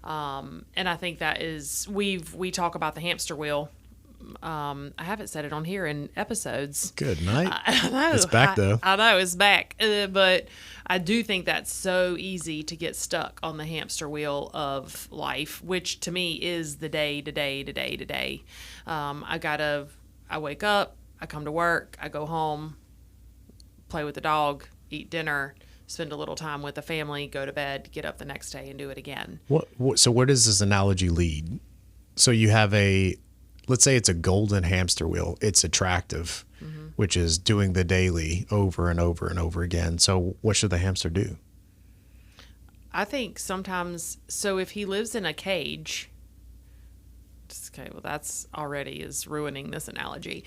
and I think that is, we talk about the hamster wheel. I haven't said it on here in episodes. Good night. I know. It's back, though. I know, it's back. But I do think that's so easy to get stuck on the hamster wheel of life, which to me is the day to day to day to day. I wake up, I come to work, I go home, play with the dog, eat dinner, spend a little time with the family, go to bed, get up the next day and do it again. So where does this analogy lead? So you have let's say it's a golden hamster wheel. It's attractive, which is doing the daily over and over and over again. So what should the hamster do? I think sometimes, so if he lives in a cage, okay, well, that's already is ruining this analogy,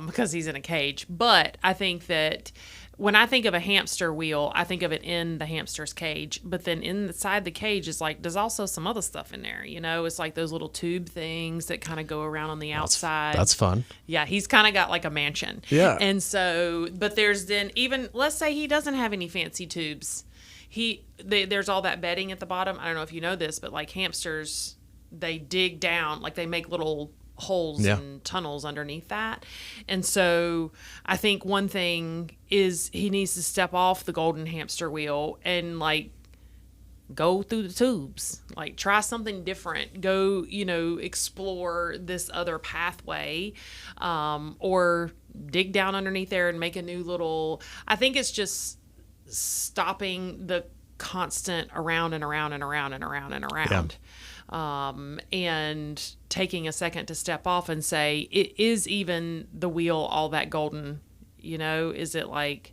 because he's in a cage. But I think that when I think of a hamster wheel, I think of it in the hamster's cage. But then inside the cage is like, there's also some other stuff in there. It's like those little tube things that kind of go around on the outside. That's fun. Yeah, he's kind of got like a mansion. Yeah. And so, but there's then even, let's say he doesn't have any fancy tubes. There's all that bedding at the bottom. I don't know if you know this, but like hamsters, they dig down, like they make little holes and tunnels underneath that. And so I think one thing is he needs to step off the golden hamster wheel and like go through the tubes, like try something different, go, explore this other pathway, or dig down underneath there and make a new little, I think it's just stopping the constant around and around and around and around and around. And taking a second to step off and say, is even the wheel all that golden? You know, is it like,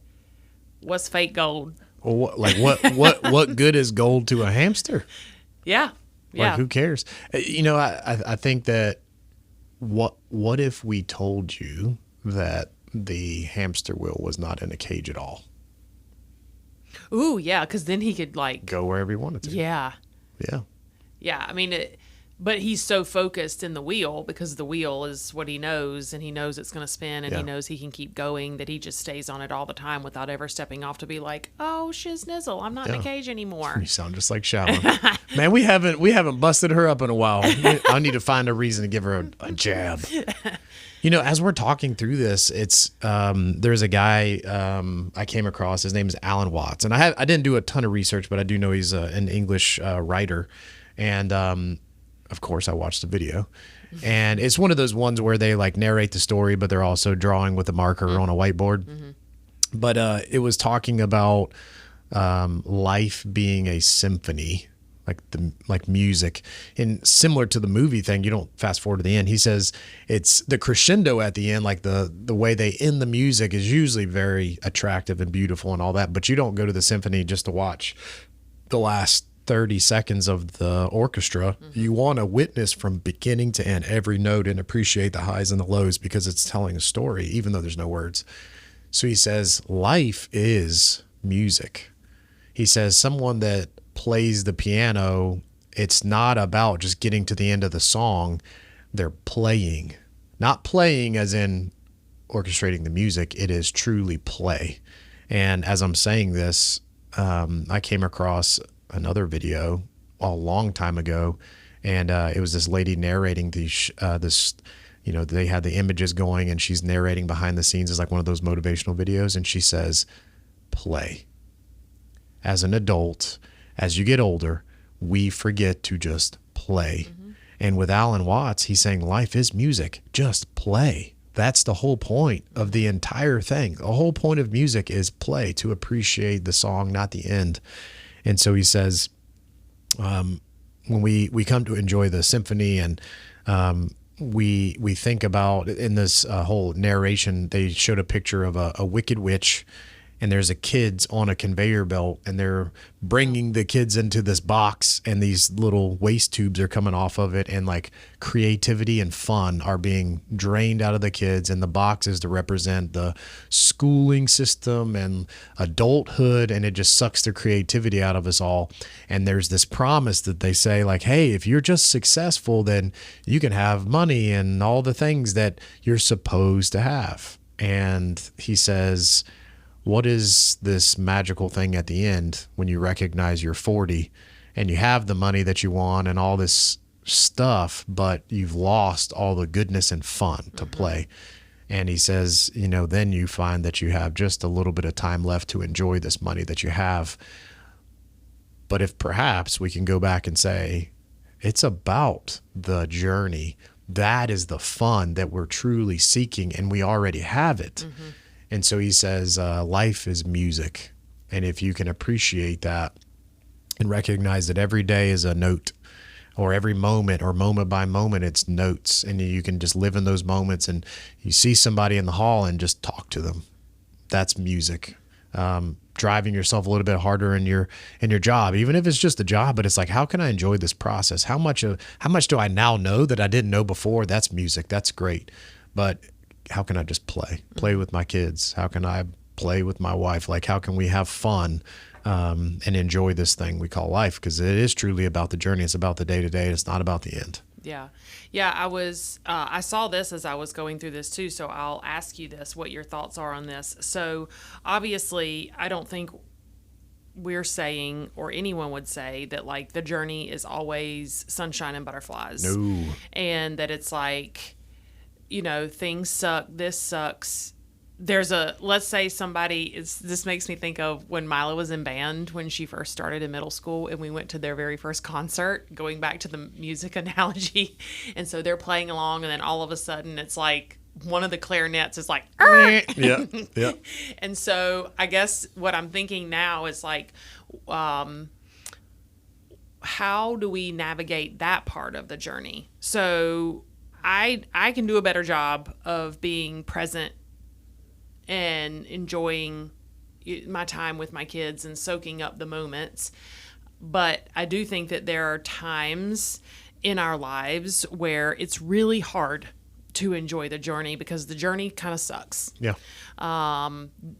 what's fake gold? Or what good is gold to a hamster? Yeah. Like, who cares? You know, I think that what if we told you that the hamster wheel was not in a cage at all? Ooh, yeah, because then he could like go wherever he wanted to. Yeah. Yeah. Yeah, I mean, but he's so focused in the wheel because the wheel is what he knows, and he knows it's going to spin, and he knows he can keep going, that he just stays on it all the time without ever stepping off to be like, oh, shiznizzle, I'm not in a cage anymore. You sound just like Shallow. Man, we haven't busted her up in a while. I need to find a reason to give her a jab. You know, as we're talking through this, it's there's a guy I came across. His name is Alan Watts, and I didn't do a ton of research, but I do know he's an English writer, and of course I watched the video, and it's one of those ones where they like narrate the story, but they're also drawing with a marker on a whiteboard. But it was talking about life being a symphony. Like music, and similar to the movie thing, you don't fast forward to the end. He says it's the crescendo at the end, like the way they end the music is usually very attractive and beautiful and all that, but you don't go to the symphony just to watch the last 30 seconds of the orchestra. You want to witness from beginning to end every note and appreciate the highs and the lows because it's telling a story, even though there's no words. So he says life is music. He says someone that plays the piano, it's not about just getting to the end of the song. They're playing, not playing as in orchestrating the music. It is truly play. And as I'm saying this, I came across another video a long time ago, and it was this lady narrating this, you know, they had the images going and she's narrating behind the scenes. It's like one of those motivational videos. And she says, play. As an adult, as you get older, we forget to just play. And with Alan Watts, he's saying life is music. Just play. That's the whole point of the entire thing. The whole point of music is play, to appreciate the song, not the end. And so he says, when we come to enjoy the symphony, and we think about in this whole narration, they showed a picture of a wicked witch, and there's a kids on a conveyor belt, and they're bringing the kids into this box, and these little waste tubes are coming off of it, and like creativity and fun are being drained out of the kids, and the box is to represent the schooling system and adulthood, and it just sucks the creativity out of us all. And there's this promise that they say like, hey, if you're just successful, then you can have money and all the things that you're supposed to have. And he says, what is this magical thing at the end when you recognize you're 40 and you have the money that you want and all this stuff, but you've lost all the goodness and fun to play? And he says, you know, then you find that you have just a little bit of time left to enjoy this money that you have. But if perhaps we can go back and say, it's about the journey. That is the fun that we're truly seeking, and we already have it. And so he says, life is music. And if you can appreciate that and recognize that every day is a note, or every moment or moment by moment, it's notes. And you can just live in those moments, and you see somebody in the hall and just talk to them. That's music. Driving yourself a little bit harder in your job, even if it's just a job, but it's like, how can I enjoy this process? How much do I now know that I didn't know before? That's music. That's great. But how can I just play with my kids? How can I play with my wife? Like, how can we have fun and enjoy this thing we call life? Because it is truly about the journey. It's about the day-to-day. It's not about the end. Yeah. I saw this as I was going through this too, so I'll ask you this, what your thoughts are on this. So obviously, I don't think we're saying, or anyone would say, that like the journey is always sunshine and butterflies. No. And that it's like, you know, things suck, this sucks. Let's say this makes me think of when Mila was in band when she first started in middle school, and we went to their very first concert, going back to the music analogy. And so they're playing along, and then all of a sudden it's like one of the clarinets is like, yeah, yeah. And so I guess what I'm thinking now is like, how do we navigate that part of the journey? So I can do a better job of being present and enjoying my time with my kids and soaking up the moments. But I do think that there are times in our lives where it's really hard to enjoy the journey because the journey kind of sucks. Yeah.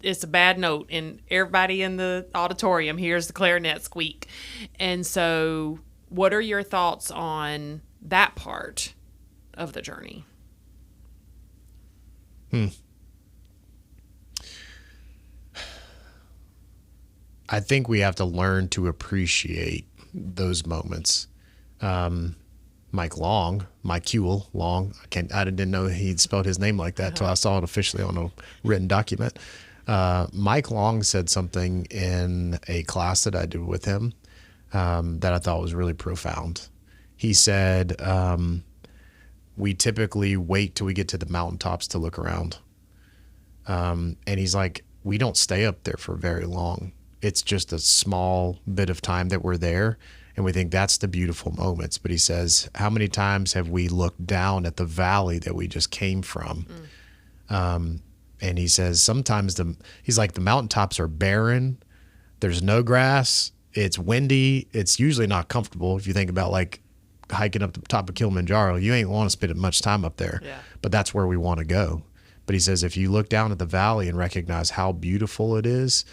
It's a bad note, and everybody in the auditorium hears the clarinet squeak. And so what are your thoughts on that part of the journey? I think we have to learn to appreciate those moments. Mike Long, Mike Ewell Long, I didn't know he'd spelled his name like that until I saw it officially on a written document. Mike Long said something in a class that I did with him that I thought was really profound. He said, we typically wait till we get to the mountaintops to look around. And he's like, we don't stay up there for very long. It's just a small bit of time that we're there, and we think that's the beautiful moments. But he says, how many times have we looked down at the valley that we just came from? And he says, sometimes he's like, the mountaintops are barren. There's no grass. It's windy. It's usually not comfortable. If you think about like hiking up the top of Kilimanjaro, you ain't want to spend much time up there, but that's where we want to go. But he says, if you look down at the valley and recognize how beautiful it is,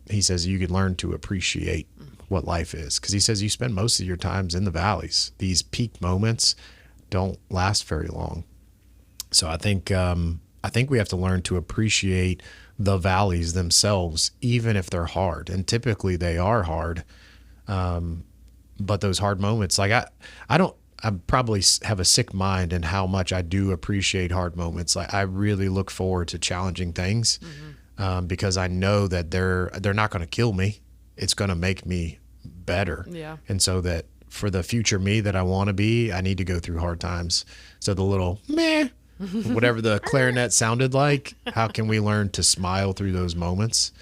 he says you can learn to appreciate what life is. Because he says you spend most of your times in the valleys. These peak moments don't last very long. So I think we have to learn to appreciate the valleys themselves, even if they're hard. And typically they are hard. But those hard moments, like I probably have a sick mind in how much I do appreciate hard moments. Like I really look forward to challenging things. Because I know that they're not going to kill me. It's going to make me better. Yeah. And so that for the future me that I want to be, I need to go through hard times. So the little meh, whatever the clarinet sounded like, how can we learn to smile through those moments?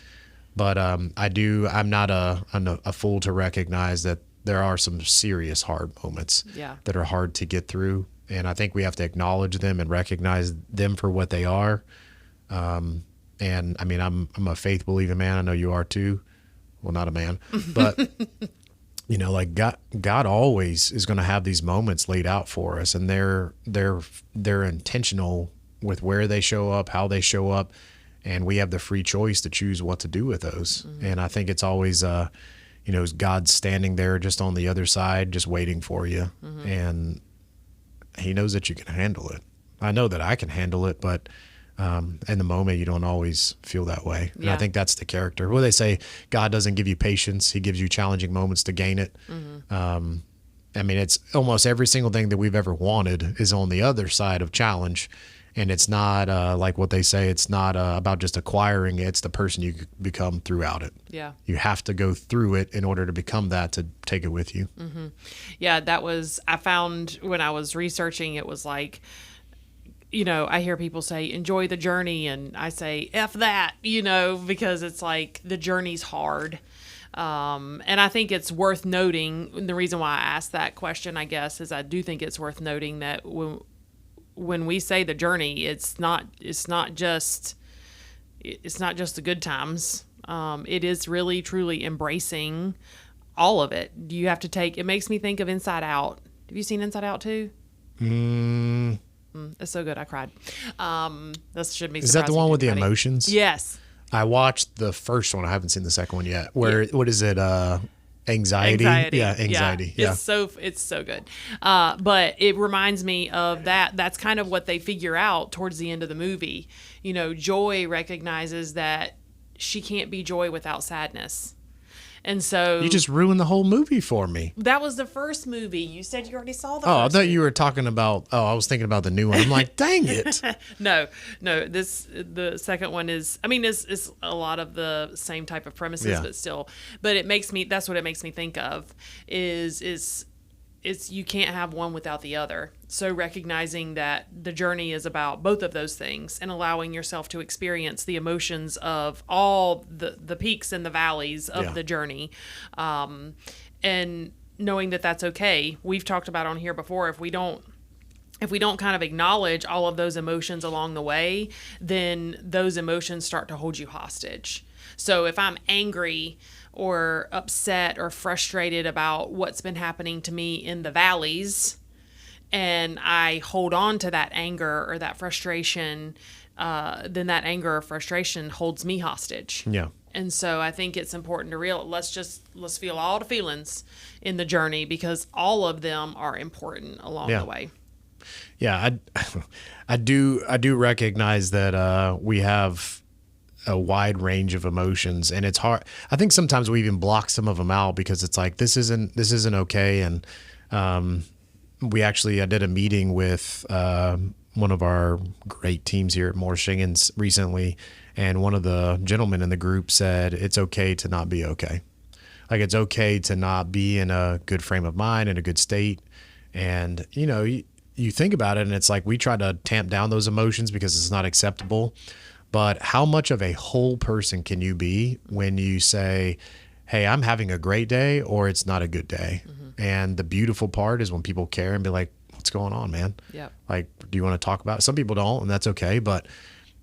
But I'm not a fool to recognize that there are some serious hard moments that are hard to get through. And I think we have to acknowledge them and recognize them for what they are. And I mean, I'm a faith believing man. I know you are too. Well, not a man, but you know, like God always is going to have these moments laid out for us, and they're intentional with where they show up, how they show up, and we have the free choice to choose what to do with those. And I think it's always, God standing there just on the other side, just waiting for you, and He knows that you can handle it. I know that I can handle it, but in the moment, you don't always feel that way. And I think that's the character. Well, they say God doesn't give you patience. He gives you challenging moments to gain it. I mean, it's almost every single thing that we've ever wanted is on the other side of challenge. And it's not like what they say. It's not about just acquiring it. It's the person you become throughout it. Yeah. You have to go through it in order to become that, to take it with you. Yeah, I found when I was researching, it was like, I hear people say, enjoy the journey. And I say, F that, because it's like the journey's hard. And I think it's worth noting, the reason why I asked that question, I guess, is I do think it's worth noting that when we say the journey, it's not just the good times. It is really, truly embracing all of it. You have to it makes me think of Inside Out. Have you seen Inside Out too? It's so good. I cried. This should be. Is that the one with the emotions? Yes. I watched the first one. I haven't seen the second one yet. What is it? Anxiety. Yeah, anxiety. Yeah. It's so good. But it reminds me of that. That's kind of what they figure out towards the end of the movie. Joy recognizes that she can't be joy without sadness. And so you just ruined the whole movie for me. That was the first movie. You said you already saw the first. I thought you were talking about. I was thinking about the new one. I'm like, dang it. No. The second one is. I mean, it's a lot of the same type of premises, but still. But it makes me. That's what it makes me think of. Is you can't have one without the other. So recognizing that the journey is about both of those things and allowing yourself to experience the emotions of all the peaks and the valleys of the journey. And knowing that that's okay. We've talked about on here before, if we don't kind of acknowledge all of those emotions along the way, then those emotions start to hold you hostage. So if I'm angry or upset or frustrated about what's been happening to me in the valleys, and I hold on to that anger or that frustration, then that anger or frustration holds me hostage. Yeah. And so I think it's important to let's feel all the feelings in the journey, because all of them are important along the way. Yeah, I do recognize that we have a wide range of emotions, and it's hard. I think sometimes we even block some of them out because it's like this isn't okay. And I did a meeting with one of our great teams here at Morris-Jenkins recently, and one of the gentlemen in the group said it's okay to not be okay. Like, it's okay to not be in a good frame of mind, in a good state. And you think about it, and it's like we try to tamp down those emotions because it's not acceptable. But how much of a whole person can you be when you say, hey, I'm having a great day, or it's not a good day? Mm-hmm. And the beautiful part is when people care and be like, what's going on, man? Yeah. Like, do you want to talk about it? Some people don't, and that's okay. But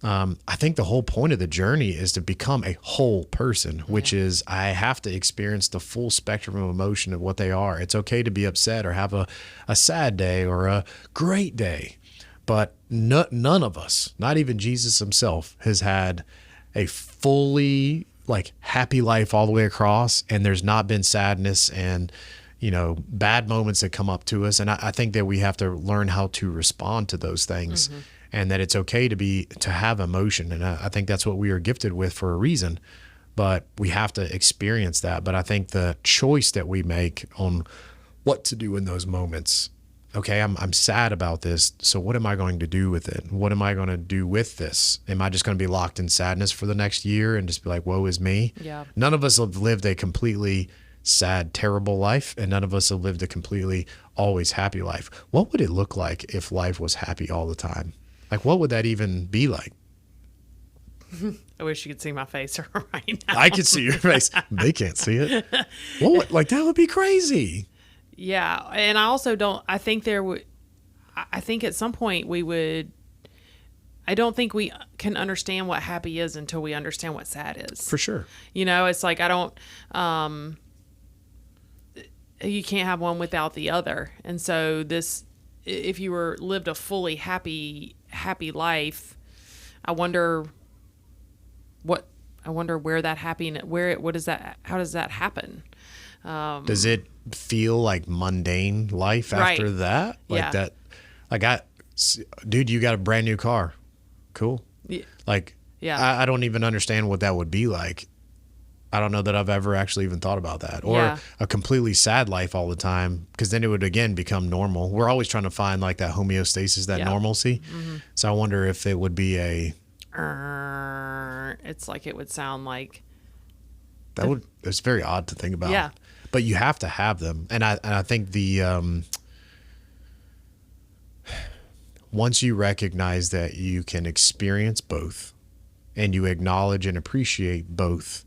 I think the whole point of the journey is to become a whole person, which is I have to experience the full spectrum of emotion of what they are. It's okay to be upset or have a sad day or a great day. But none of us, not even Jesus himself, has had a fully happy life all the way across. And there's not been sadness and, bad moments that come up to us. And I think that we have to learn how to respond to those things. Mm-hmm. And that it's okay to have emotion. And I think that's what we are gifted with for a reason, but we have to experience that. But I think the choice that we make on what to do in those moments, okay, I'm sad about this. So what am I going to do with it? What am I going to do with this? Am I just going to be locked in sadness for the next year and just be like, woe is me? Yeah. None of us have lived a completely sad, terrible life, and none of us have lived a completely always happy life. What would it look like if life was happy all the time? Like, what would that even be like? I wish you could see my face right now. I can see your face. They can't see it. What? Like, that would be crazy. Yeah. And I also I think at some point I don't think we can understand what happy is until we understand what sad is. For sure. It's like, you can't have one without the other. And so if you lived a fully happy life, I wonder where that happiness, how does that happen? Does it feel like mundane life after that? Like that, dude, you got a brand new car. Cool. Yeah. I don't even understand what that would be like. I don't know that I've ever actually even thought about that. Or a completely sad life all the time, because then it would again become normal. We're always trying to find that homeostasis, that normalcy. Mm-hmm. So I wonder if it would be it's like it would sound like it's very odd to think about. Yeah. But you have to have them. And I think once you recognize that you can experience both and you acknowledge and appreciate both,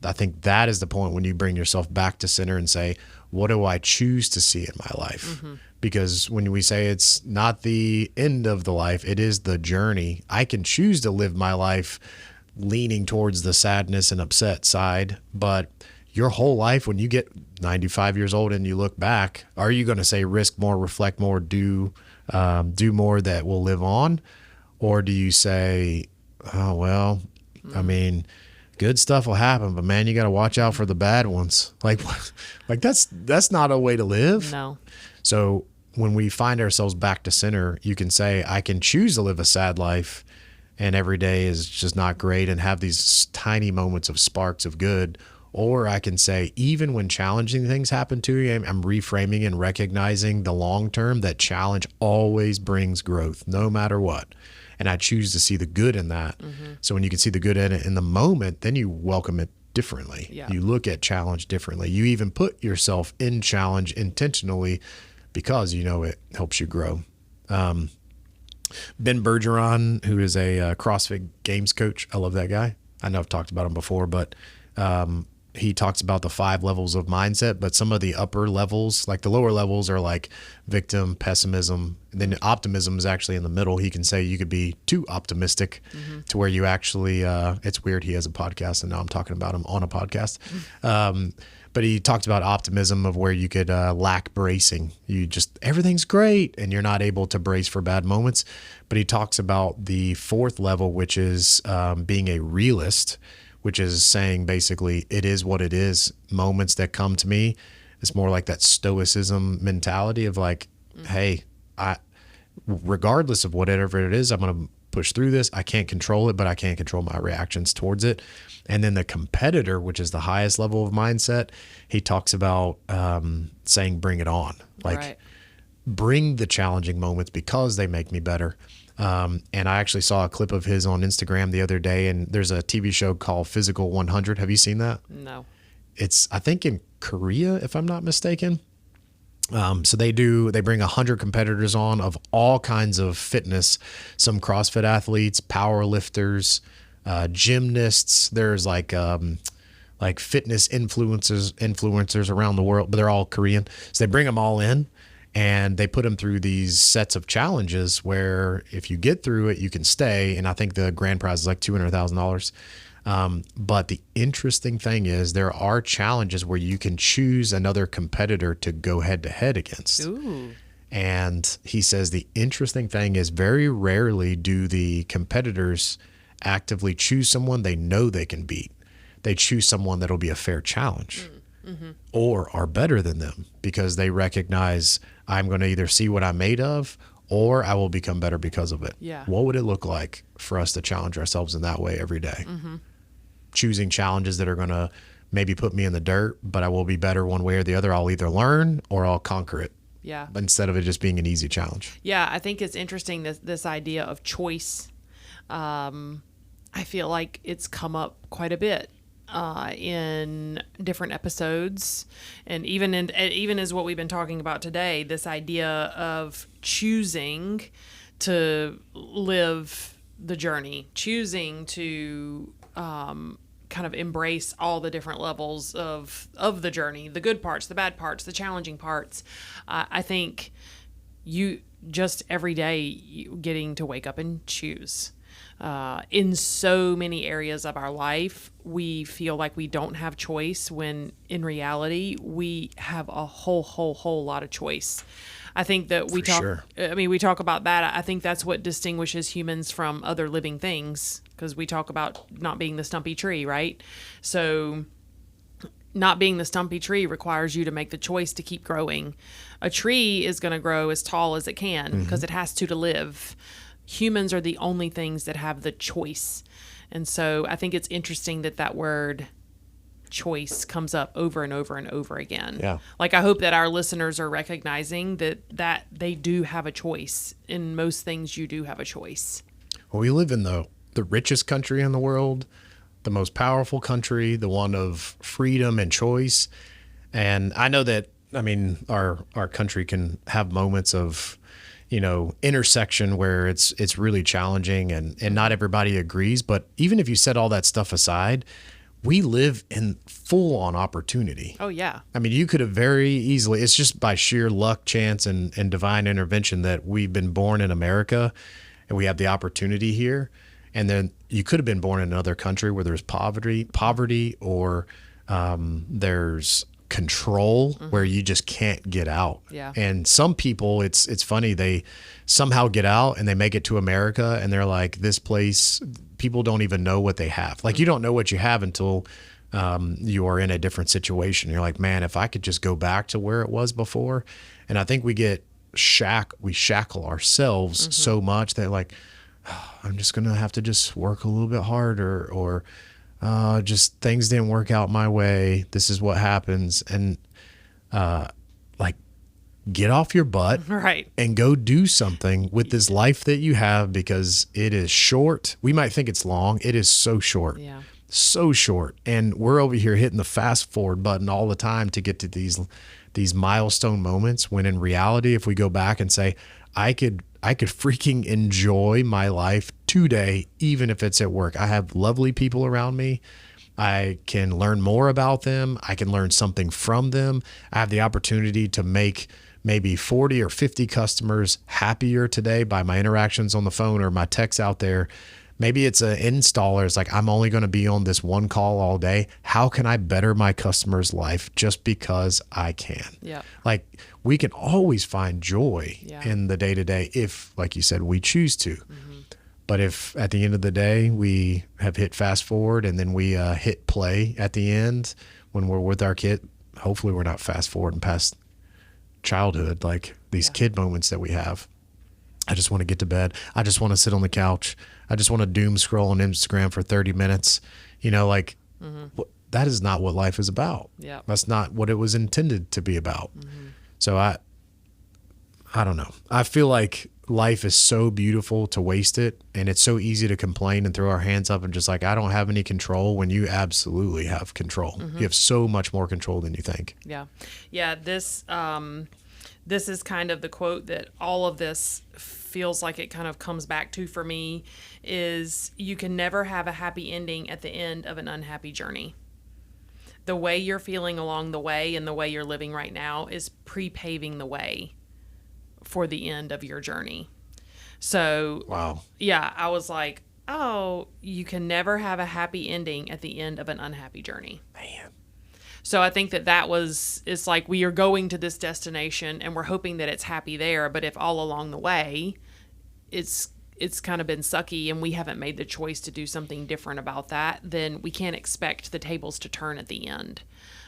I think that is the point when you bring yourself back to center and say, what do I choose to see in my life? Mm-hmm. Because when we say it's not the end of the life, it is the journey. I can choose to live my life leaning towards the sadness and upset side, but your whole life, when you get 95 years old and you look back, are you going to say risk more, reflect more, do more that will live on? Or do you say, oh, well, I mean, good stuff will happen, but man, you got to watch out for the bad ones. Like that's not a way to live. No. So when we find ourselves back to center, you can say, I can choose to live a sad life and every day is just not great and have these tiny moments of sparks of good. Or I can say, even when challenging things happen to you, I'm reframing and recognizing the long term, that challenge always brings growth, no matter what. And I choose to see the good in that. Mm-hmm. So when you can see the good in it in the moment, then you welcome it differently. Yeah. You look at challenge differently. You even put yourself in challenge intentionally because it helps you grow. Ben Bergeron, who is a CrossFit Games coach. I love that guy. I know I've talked about him before, but he talks about the 5 levels of mindset, but some of the upper levels, like the lower levels, are like victim, pessimism, and then optimism is actually in the middle. He can say you could be too optimistic to where you actually, it's weird. He has a podcast and now I'm talking about him on a podcast. But he talked about optimism of where you could lack bracing. You just, everything's great and you're not able to brace for bad moments. But he talks about the 4th level, which is being a realist, which is saying basically it is what it is. Moments that come to me, it's more like that stoicism mentality of like, hey, regardless of whatever it is, I'm going to push through this. I can't control it, but I can control my reactions towards it. And then the competitor, which is the highest level of mindset, he talks about saying, bring it on. Like, bring the challenging moments because they make me better. And I actually saw a clip of his on Instagram the other day, and there's a TV show called Physical 100. Have you seen that? No. It's, I think, in Korea, if I'm not mistaken. So they bring 100 competitors on of all kinds of fitness, some CrossFit athletes, power lifters, gymnasts. There's like fitness influencers around the world, but they're all Korean. So they bring them all in and they put them through these sets of challenges where if you get through it, you can stay. And I think the grand prize is like $200,000. But the interesting thing is there are challenges where you can choose another competitor to go head to head against. Ooh. And he says the interesting thing is very rarely do the competitors actively choose someone they know they can beat. They choose someone that'll be a fair challenge or are better than them because they recognize I'm going to either see what I'm made of or I will become better because of it. Yeah. What would it look like for us to challenge ourselves in that way every day? Choosing challenges that are going to maybe put me in the dirt, but I will be better one way or the other. I'll either learn or I'll conquer it. Yeah. Instead of it just being an easy challenge. Yeah, I think it's interesting this idea of choice. I feel like it's come up quite a bit in different episodes, and even as what we've been talking about today. This idea of choosing to live the journey, choosing to kind of embrace all the different levels of the journey, the good parts, the bad parts, the challenging parts. I think you just every day getting to wake up and choose. In so many areas of our life, we feel like we don't have choice when in reality, we have a whole lot of choice. I think that we talk about that. I think that's what distinguishes humans from other living things, because we talk about not being the stumpy tree, right? So not being the stumpy tree requires you to make the choice to keep growing. A tree is going to grow as tall as it can because it has to live. Humans are the only things that have the choice. And so I think it's interesting that word choice comes up over and over and over again. Yeah. Like, I hope that our listeners are recognizing that they do have a choice. In most things, you do have a choice. Well, we live in the richest country in the world, the most powerful country, the one of freedom and choice. And I know that, I mean, our country can have moments of, intersection where it's really challenging and not everybody agrees. But even if you set all that stuff aside, we live in full on opportunity. Oh, yeah. I mean, you could have very easily, it's just by sheer luck, chance, and divine intervention that we've been born in America and we have the opportunity here. And then you could have been born in another country where there's poverty or there's control where you just can't get out. Yeah. And some people, it's funny, they somehow get out and they make it to America and they're like, this place, people don't even know what they have. Like, you don't know what you have until you are in a different situation. You're like, man, if I could just go back to where it was before. And I think we shackle ourselves so much that like, oh, I'm just going to have to just work a little bit harder or just things didn't work out my way. This is what happens. And like, get off your butt and go do something with this life that you have, because it is short. We might think it's long. It is so short. Yeah. So short. And we're over here hitting the fast forward button all the time to get to these milestone moments, when in reality, if we go back and say, I could freaking enjoy my life today, even if it's at work. I have lovely people around me. I can learn more about them. I can learn something from them. I have the opportunity to make maybe 40 or 50 customers happier today by my interactions on the phone or my texts out there. Maybe it's an installer. It's like, I'm only going to be on this one call all day. How can I better my customer's life just because I can? Yeah. Like, we can always find joy in the day-to-day if, like you said, we choose to. But if at the end of the day we have hit fast forward and then we hit play at the end when we're with our kid, hopefully we're not fast forwarding past childhood, like these kid moments that we have. I just want to get to bed. I just want to sit on the couch. I just want to doom scroll on Instagram for 30 minutes. Like that is not what life is about. Yeah. That's not what it was intended to be about. So I don't know. I feel like life is so beautiful to waste it, and it's so easy to complain and throw our hands up and just like, I don't have any control, when you absolutely have control. You have so much more control than you think. Yeah. Yeah. This is kind of the quote that all of this feels like it kind of comes back to for me is, you can never have a happy ending at the end of an unhappy journey. The way you're feeling along the way and the way you're living right now is pre-paving the way for the end of your journey. So, wow. Yeah, I was like, oh, you can never have a happy ending at the end of an unhappy journey. Man. So I think it's like we are going to this destination and we're hoping that it's happy there. But if all along the way, it's kind of been sucky and we haven't made the choice to do something different about that, then we can't expect the tables to turn at the end,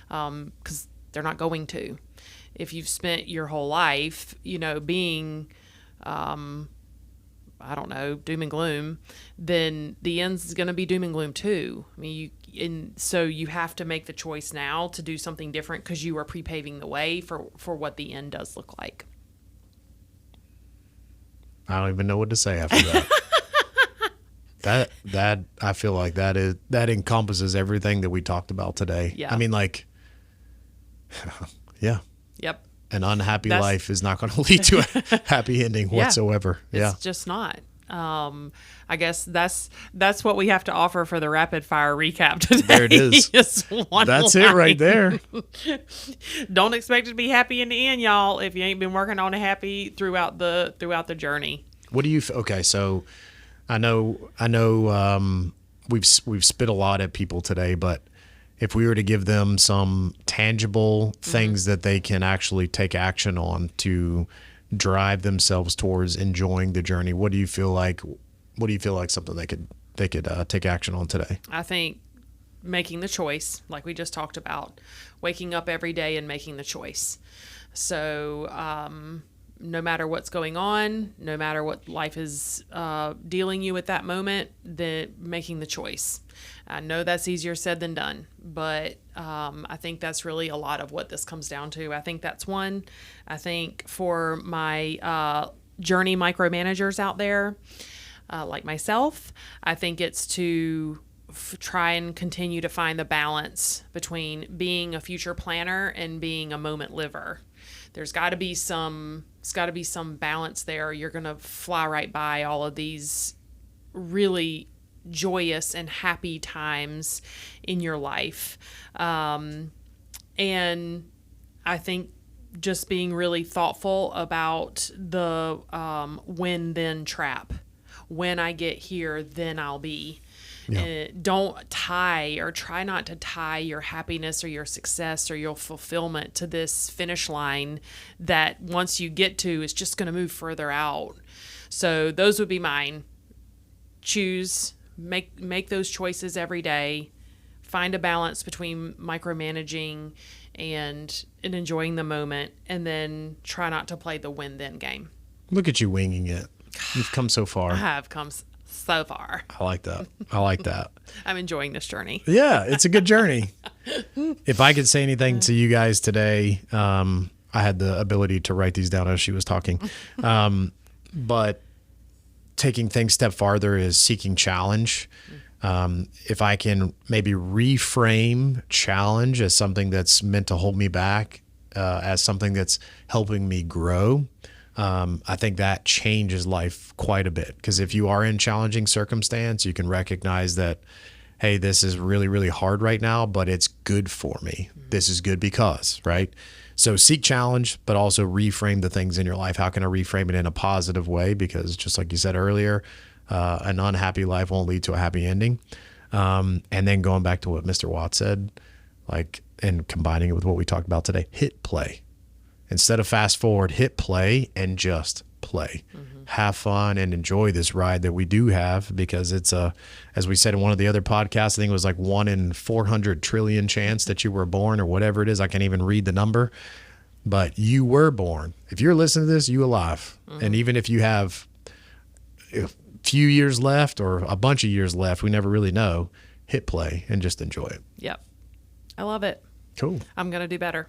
because they're not going to. If you've spent your whole life, being, I don't know, doom and gloom, then the end's is going to be doom and gloom too. I mean, so you have to make the choice now to do something different, because you are pre-paving the way for what the end does look like. I don't even know what to say after that. that I feel like that encompasses everything that we talked about today. Yeah. I mean, like, yeah. Yep. An unhappy life is not going to lead to a happy ending whatsoever. It's just not. I guess that's what we have to offer for the rapid fire recap today. There it is. That's it right there. Don't expect it to be happy in the end, y'all, if you ain't been working on it happy throughout the journey. What do you? Okay, so I know. We've spit a lot at people today, but if we were to give them some tangible things that they can actually take action on to drive themselves towards enjoying the journey, what do you feel like something they could take action on today? I think making the choice, like we just talked about, waking up every day and making the choice. So no matter what's going on, no matter what life is dealing you at that moment, making the choice. I know that's easier said than done, but I think that's really a lot of what this comes down to. I think that's one. I think for my journey micromanagers out there, like myself, I think it's to try and continue to find the balance between being a future planner and being a moment liver. There's got to be some balance there. You're going to fly right by all of these really joyous and happy times in your life. And I think just being really thoughtful about the when then trap. When I get here, then I'll be. Yeah. Don't tie or try not to tie your happiness or your success or your fulfillment to this finish line that once you get to, it's just going to move further out. So those would be mine. Choose, make those choices every day. Find a balance between micromanaging and enjoying the moment, and then try not to play the win-then game. Look at you winging it. You've come so far. I have come so far. I like that. I'm enjoying this journey. Yeah, it's a good journey. If I could say anything to you guys today, I had the ability to write these down as she was talking. But taking things a step farther is seeking challenge. If I can maybe reframe challenge as something that's meant to hold me back, as something that's helping me grow, I think that changes life quite a bit, because if you are in challenging circumstance, you can recognize that, hey, this is really, really hard right now, but it's good for me. This is good because, right? So seek challenge, but also reframe the things in your life. How can I reframe it in a positive way? Because just like you said earlier, an unhappy life won't lead to a happy ending. And then going back to what Mr. Watts said, like, and combining it with what we talked about today, hit play. Instead of fast forward, hit play and just play. Have fun and enjoy this ride that we do have, because it's as we said in one of the other podcasts, I think it was like 1 in 400 trillion chance that you were born, or whatever it is. I can't even read the number, but you were born. If you're listening to this, you alive. And even if you have a few years left or a bunch of years left, we never really know, hit play and just enjoy it. Yep. I love it. Cool. I'm going to do better.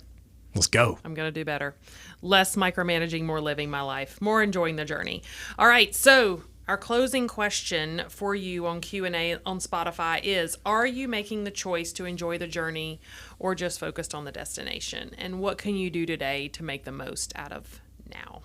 Let's go. I'm going to do better. Less micromanaging, more living my life, more enjoying the journey. All right. So our closing question for you on Q&A on Spotify is, are you making the choice to enjoy the journey or just focused on the destination? And what can you do today to make the most out of now?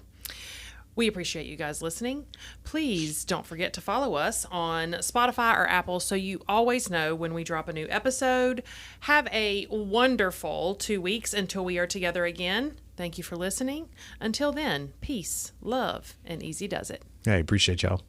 We appreciate you guys listening. Please don't forget to follow us on Spotify or Apple so you always know when we drop a new episode. Have a wonderful 2 weeks until we are together again. Thank you for listening. Until then, peace, love, and easy does it. Hey, appreciate y'all.